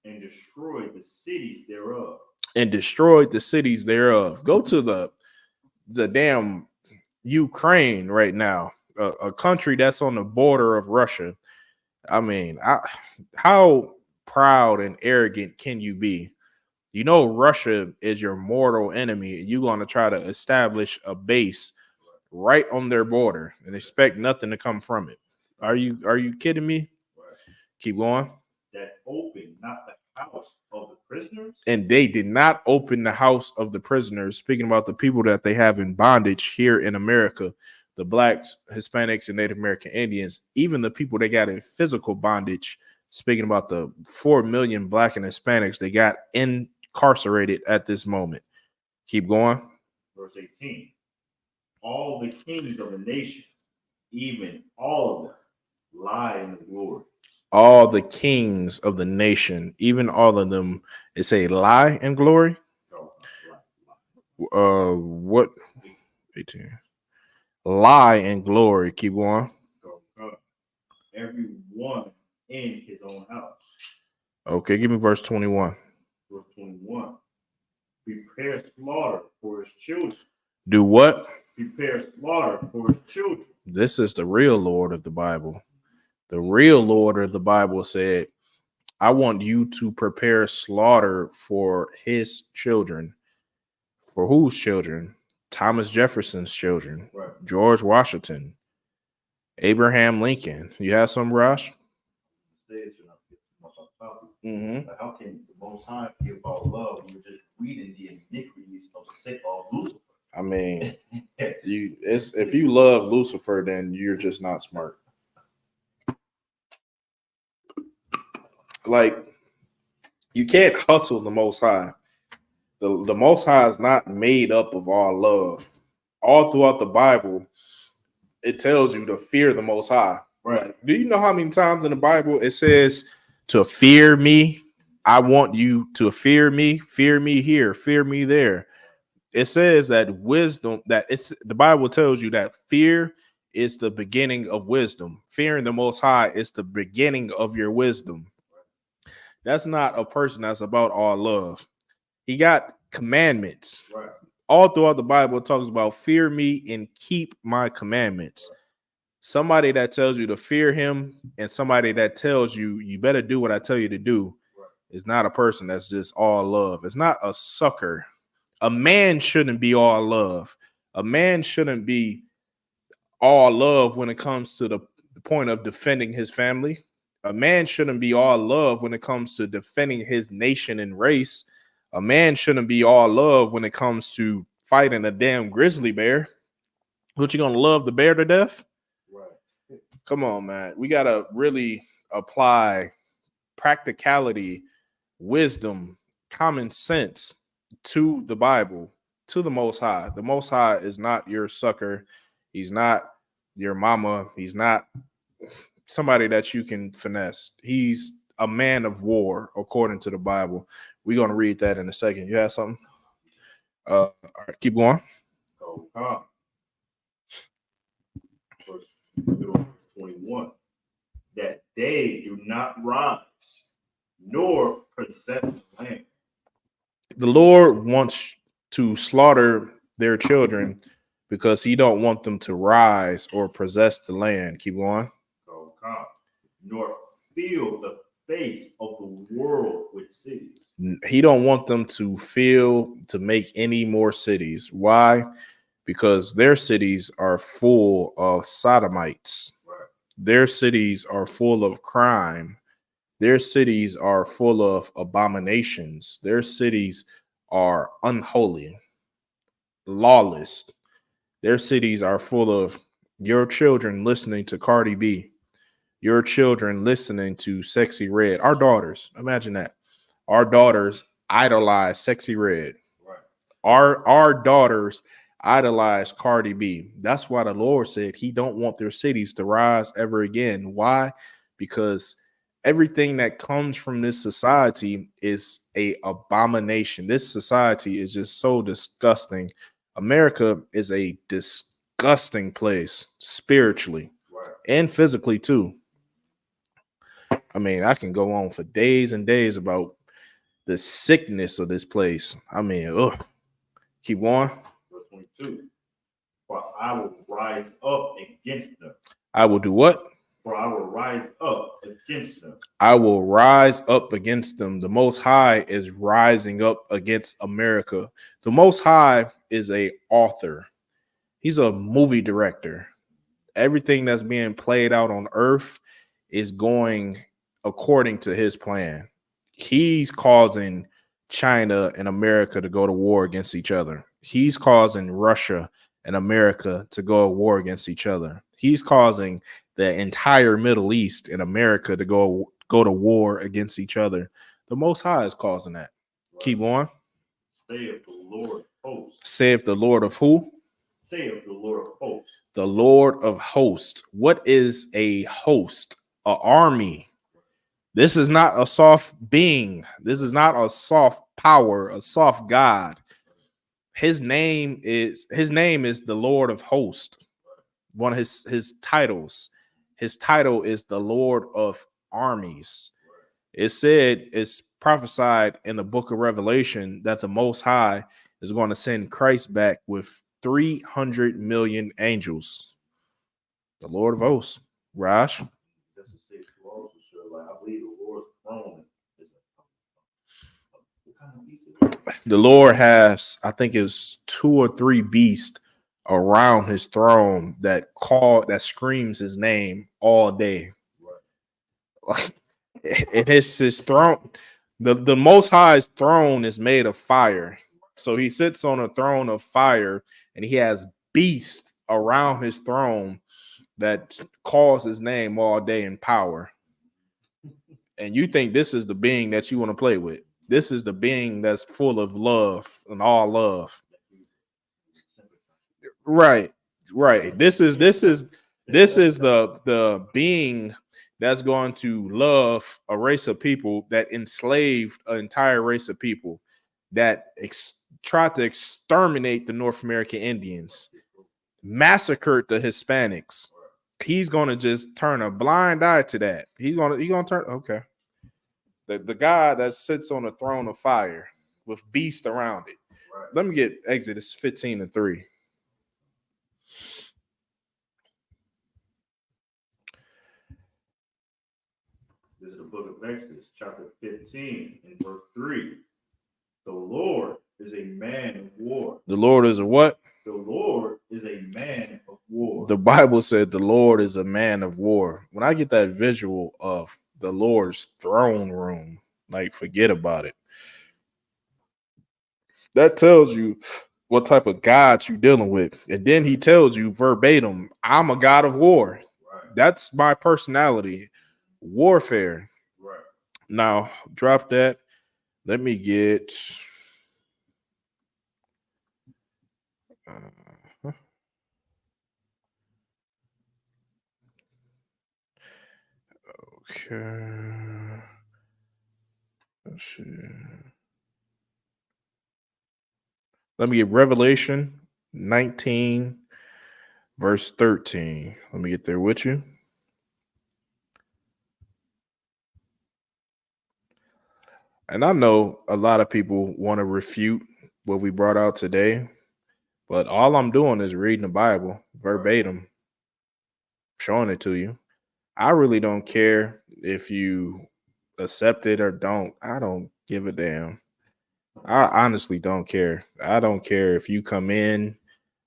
And destroyed the cities thereof. And destroyed the cities thereof. Go to the damn Ukraine right now, a country that's on the border of Russia. I mean, how proud and arrogant can you be? You know, Russia is your mortal enemy, and you're going to try to establish a base right on their border and expect nothing to come from it. Are you kidding me? Right. Keep going. That opened not the house of the prisoners. And they did not open the house of the prisoners. Speaking about the people that they have in bondage here in America, the blacks, Hispanics, and Native American Indians, even the people they got in physical bondage. Speaking about the 4 million black and Hispanics they got incarcerated at this moment. Keep going. Verse 18. All the kings of the nation, even all of them, lie in the glory. All the kings of the nation, even all of them, they say lie in glory. What? 18. Lie in glory. Keep going. Every one in his own house. Okay, give me verse 21. Verse 21. Prepare slaughter for his children. Do what? Prepare slaughter for his children. This is the real Lord of the Bible. The real Lord of the Bible said, I want you to prepare slaughter for his children. For whose children? Thomas Jefferson's children. Right. George Washington. Abraham Lincoln. You have some, Rosh? Mm-hmm. Like, how can the Most High give about love when you're just reading the iniquities of sin of Lucifer? I mean, if you love Lucifer, then you're just not smart. Like, you can't hustle the Most High. The Most High is not made up of all love. All throughout the Bible, it tells you to fear the Most High. Right. Like, do you know how many times in the Bible it says to fear me? I want you to fear me here, fear me there. It says that wisdom, the Bible tells you that fear is the beginning of wisdom. Fearing the Most High is the beginning of your wisdom. That's not a person that's about all love. He got commandments. Right. All throughout the Bible, it talks about fear me and keep my commandments. Right. Somebody that tells you to fear him and somebody that tells you you better do what I tell you to do is not a person that's just all love. It's not a sucker. A man shouldn't be all love. A man shouldn't be all love when it comes to the point of defending his family. A man shouldn't be all love when it comes to defending his nation and race. A man shouldn't be all love when it comes to fighting a damn grizzly bear. What, you gonna love the bear to death? Right. Come on, man. We gotta really apply practicality, wisdom, common sense to the Bible, to the Most High. The Most High is not your sucker. He's not your mama. He's not somebody that you can finesse. He's a man of war, according to the Bible. We're going to read that in a second. You have something? All right, keep going. So, verse 21. That they do not rise, nor possess the land. The Lord wants to slaughter their children because he don't want them to rise or possess the land. Keep going. So, nor fill the face of the world with cities. He don't want them to make any more cities. Why? Because their cities are full of sodomites. Right. Their cities are full of crime. Their cities are full of abominations. Their cities are unholy, lawless. Their cities are full of your children listening to Cardi B, your children listening to Sexy Red. Our daughters, imagine that. Our daughters idolize Sexy Red. Right. Our daughters idolize Cardi B. That's why the Lord said he don't want their cities to rise ever again. Why? Because everything that comes from this society is a abomination. This society is just so disgusting. America is a disgusting place spiritually, right, and physically too. I mean, I can go on for days and days about the sickness of this place. I mean, ugh. Keep going. Verse 22. For I will rise up against them. I will do what? For I will rise up against them. I will rise up against them. The Most High is rising up against America. The Most High is a author. He's a movie director. Everything that's being played out on earth is going according to his plan. He's causing China and America to go to war against each other. He's causing Russia and America to go to war against each other. He's causing the entire Middle East and America to go to war against each other. The Most High is causing that. Right. Keep on. Saith the Lord of hosts. Saith the Lord of who? Saith the Lord of hosts. The Lord of hosts. What is a host? An army. This is not a soft being. This is not a soft power, a soft God. His name is the Lord of hosts. One of his titles. His title is the Lord of armies. It's prophesied in the book of Revelation that the Most High is going to send Christ back with 300 million angels. The Lord of hosts. Rash? The Lord has, I think it's 2 or 3 beasts around his throne that screams his name all day. Right. It is his throne. The Most High's throne is made of fire. So he sits on a throne of fire, and he has beasts around his throne that calls his name all day in power. And you think this is the being that you want to play with. This is the being that's full of love and all love. Right. This is the being that's going to love a race of people that enslaved an entire race of people, that tried to exterminate the North American Indians, massacred the Hispanics. He's going to just turn a blind eye to that. He's going to turn. Okay. The guy that sits on a throne of fire with beasts around it. Right. Let me get Exodus 15:3. This is the book of Exodus, chapter 15, and verse 3. The Lord is a man of war. The Lord is a what? The Lord is a man of war. The Bible said the Lord is a man of war. When I get that visual of the Lord's throne room, like, forget about it. That tells you what type of gods you dealing with. And then he tells you verbatim, I'm a god of war. Right. That's my personality. Warfare. Right. Now, drop that. Let me get okay. Let's see. Let me get Revelation 19, verse 13. Let me get there with you. And I know a lot of people want to refute what we brought out today, but all I'm doing is reading the Bible verbatim, showing it to you. I really don't care if you accept it or don't. I don't give a damn. I honestly don't care. I don't care if you come in.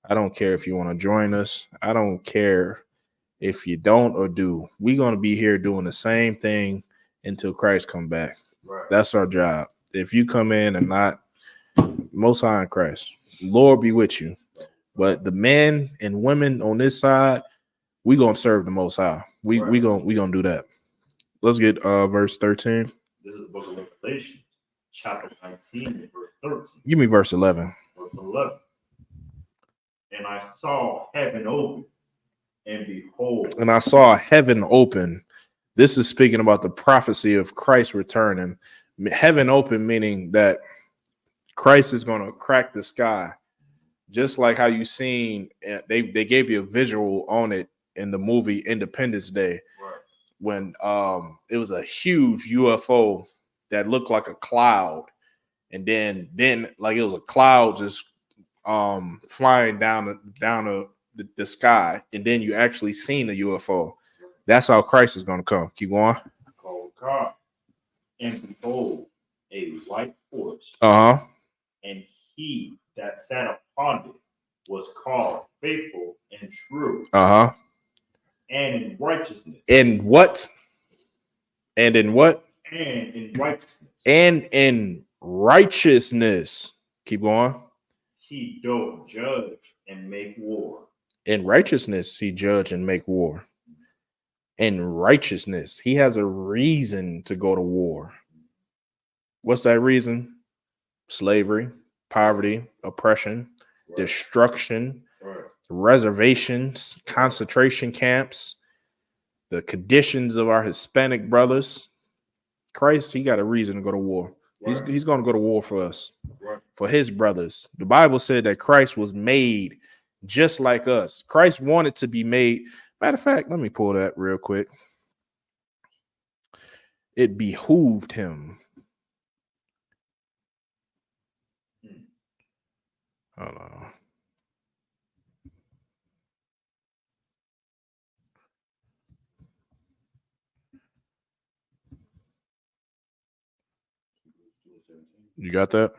I don't care if you want to join us. I don't care if you don't or do. We're going to be here doing the same thing until Christ come back. Right. That's our job. If you come in and not, Most High in Christ, Lord be with you. But the men and women on this side, we gonna serve the Most High. We gonna do that. Let's get verse 13. This is the book of Revelation, chapter 19, verse 13. Give me verse 11. Verse 11. And I saw heaven open, and behold, And I saw heaven open. This is speaking about the prophecy of Christ returning. Heaven open, meaning that Christ is going to crack the sky, just like how you seen. They gave you a visual on it in the movie Independence Day, right, when it was a huge UFO that looked like a cloud, and then like it was a cloud just flying down the sky, and then you actually seen the UFO. That's how Christ is going to come. Keep going. called God, and behold, a white horse, Uh-huh. and he that sat upon it was called faithful and true, Uh-huh. and in righteousness. In what? And in what? And in righteousness. And in righteousness. Keep going. He doth judge and make war. In righteousness, he judge and make war. In righteousness, he has a reason to go to war. What's that reason? Slavery, poverty, oppression, Right. destruction, Right. reservations, concentration camps, the conditions of our Hispanic brothers. Christ, he got a reason to go to war. Right. He's going to go to war for us, Right. for his brothers. The Bible said that Christ was made just like us. Christ wanted to be made. Matter of fact, let me pull that real quick. It behooved him. Hold on. You got that?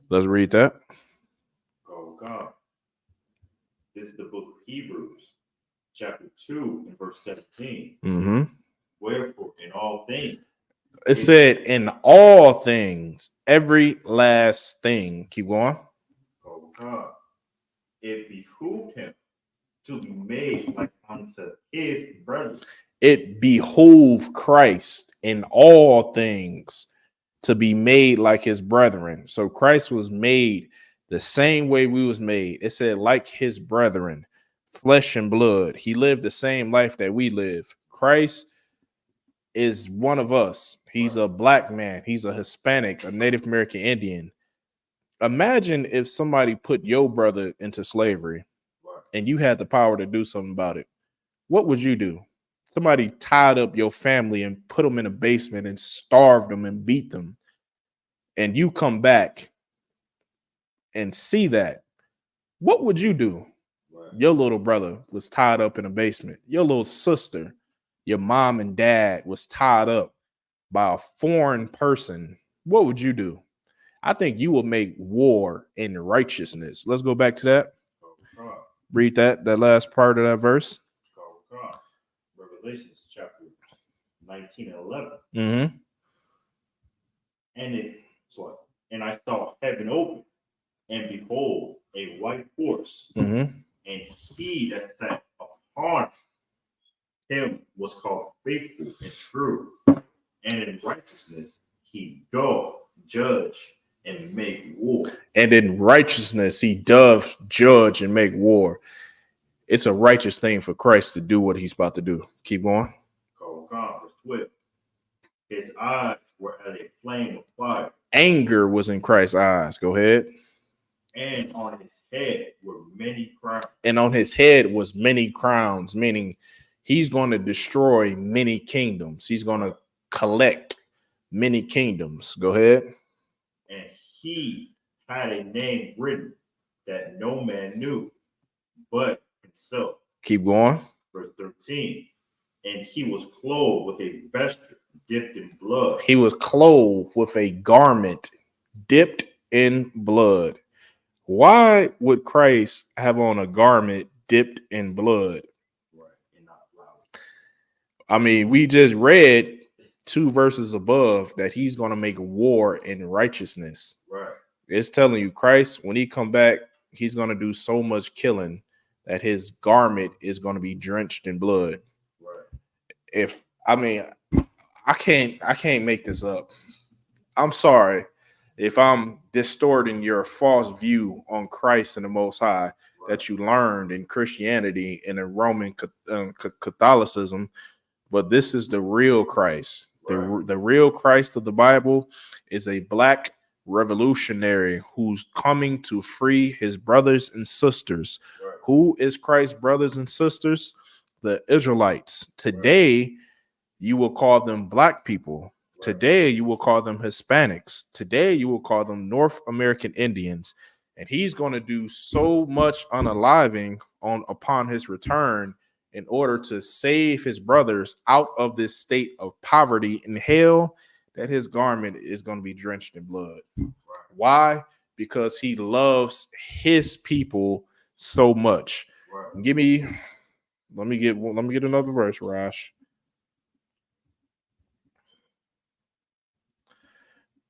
Let's read that. Oh God. This is the book of Hebrews, chapter 2, and verse 17. Mm-hmm. Wherefore, in all things. It said, in all things, every last thing. Keep going. Oh God. It behooved him to be made like unto his brother. It behooved Christ in all things to be made like his brethren. So Christ was made the same way we was made. It said like his brethren, flesh and blood. He lived the same life that we live. Christ is one of us. He's a black man. He's a Hispanic, a Native American Indian. Imagine if somebody put your brother into slavery and you had the power to do something about it. What would you do? Somebody tied up your family and put them in a basement and starved them and beat them. And you come back and see that. What would you do? Right. Your little brother was tied up in a basement. Your little sister, your mom and dad was tied up by a foreign person. What would you do? I think you will make war in righteousness. Let's go back to that. Read that last part of that verse. Revelation chapter 19 and 11. Mm-hmm. And it And I saw heaven open, and behold, a white horse, Mm-hmm. and he that sat upon him was called faithful and true, and in righteousness he doth judge and make war. And in righteousness he doth judge and make war. It's a righteous thing for Christ to do what he's about to do. Keep going. Verse 12. His eyes were as a flame of fire. Anger was in Christ's eyes. Go ahead. And on his head were many crowns. And on his head was many crowns, meaning he's going to destroy many kingdoms. He's going to collect many kingdoms. Go ahead. And he had a name written that no man knew but himself. Keep going. Verse 13. And he was clothed with a vesture dipped in blood. He was clothed with a garment dipped in blood. Why would Christ have on a garment dipped in blood? Right, and not loud. I mean, we just read 2 verses above that he's going to make war in righteousness. Right. It's telling you, Christ, when he come back, he's going to do so much killing that his garment is going to be drenched in blood. Right. I can't make this up. I'm sorry if I'm distorting your false view on Christ and the Most High that you learned in Christianity and in Roman Catholicism, but this is the real Christ. Right. The real Christ of the Bible is a black revolutionary who's coming to free his brothers and sisters. Right. Who is Christ's brothers and sisters? The Israelites. Today, you will call them black people. Today, you will call them Hispanics. Today, you will call them North American Indians. And he's going to do so much unaliving upon his return in order to save his brothers out of this state of poverty and hell that his garment is going to be drenched in blood. Why? Because he loves his people so much. Let me get another verse, Rash.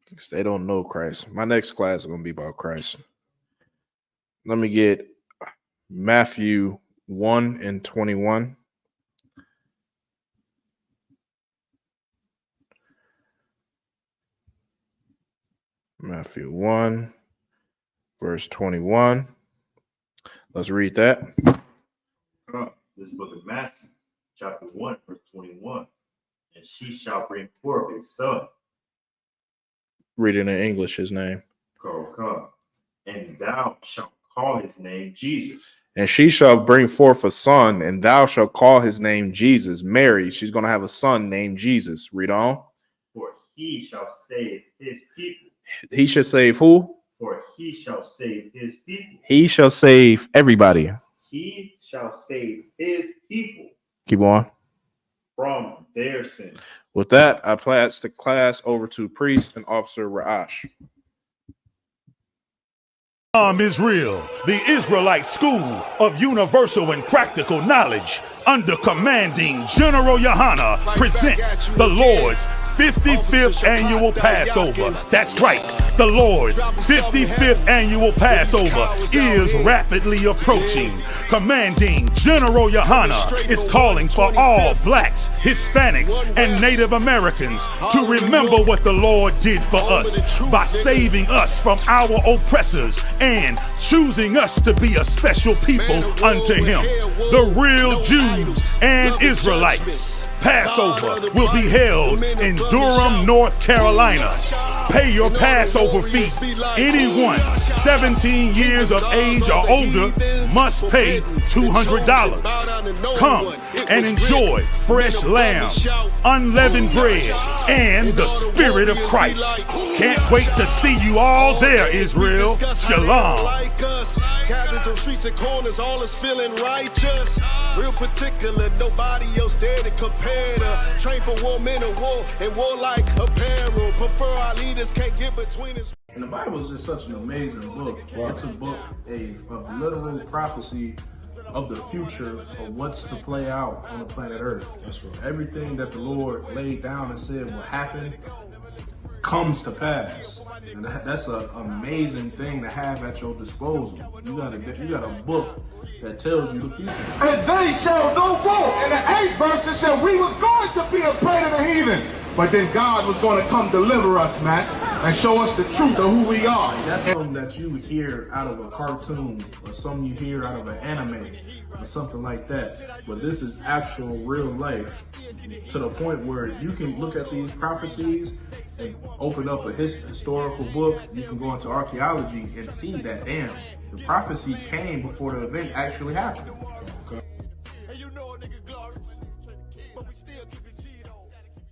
Because they don't know Christ. My next class is going to be about Christ. Let me get Matthew 1:21. Matthew 1, verse 21. Let's read that. This book of Matthew, chapter 1, verse 21. And she shall bring forth a son. Read it in English, his name. Come. And thou shalt call his name Jesus. And she shall bring forth a son, and thou shalt call his name Jesus. Mary, she's going to have a son named Jesus. Read on. For he shall save his people. He should save who? For he shall save his people. He shall save everybody. He shall save his people. Keep on. From their sin. With that, I pass the class over to Priest and Officer Ra'ash. Israel, the Israelite School of Universal and Practical Knowledge, under commanding General Yohana, presents the Lord's 55th annual Passover. That's right, the Lord's 55th annual Passover is rapidly approaching. Commanding General Yohana is calling for all blacks, Hispanics, and Native Americans to remember what the Lord did for us by saving us from our oppressors and choosing us to be a special people unto him, the real Jews and Israelites. Passover will be held in Durham, North Carolina. Pay your Passover fee. Anyone 17 years of age or older must pay $200. Come and enjoy fresh lamb, unleavened bread, and the Spirit of Christ. Can't wait to see you all there, Israel. Shalom. Cabins on streets and corners, all is feeling righteous. Real particular, nobody else there to compare to. Train for war, men of war, and warlike apparel. Prefer our leaders, can't get between us. And the Bible is just such an amazing book. It's a book of literal prophecy of the future of what's to play out on the planet Earth. That's right. Everything that the Lord laid down and said will happen comes to pass. And that's an amazing thing to have at your disposal. You got a book that tells you the future. And they shall no more. In the 8th verse it said we was going to be a prey to the heathen. But then God was going to come deliver us, man, and show us the truth of who we are. That's something that you hear out of a cartoon or something you hear out of an anime or something like that. But this is actual real life to the point where you can look at these prophecies and open up a historical book. You can go into archaeology and see that, damn, the prophecy came before the event actually happened. Okay.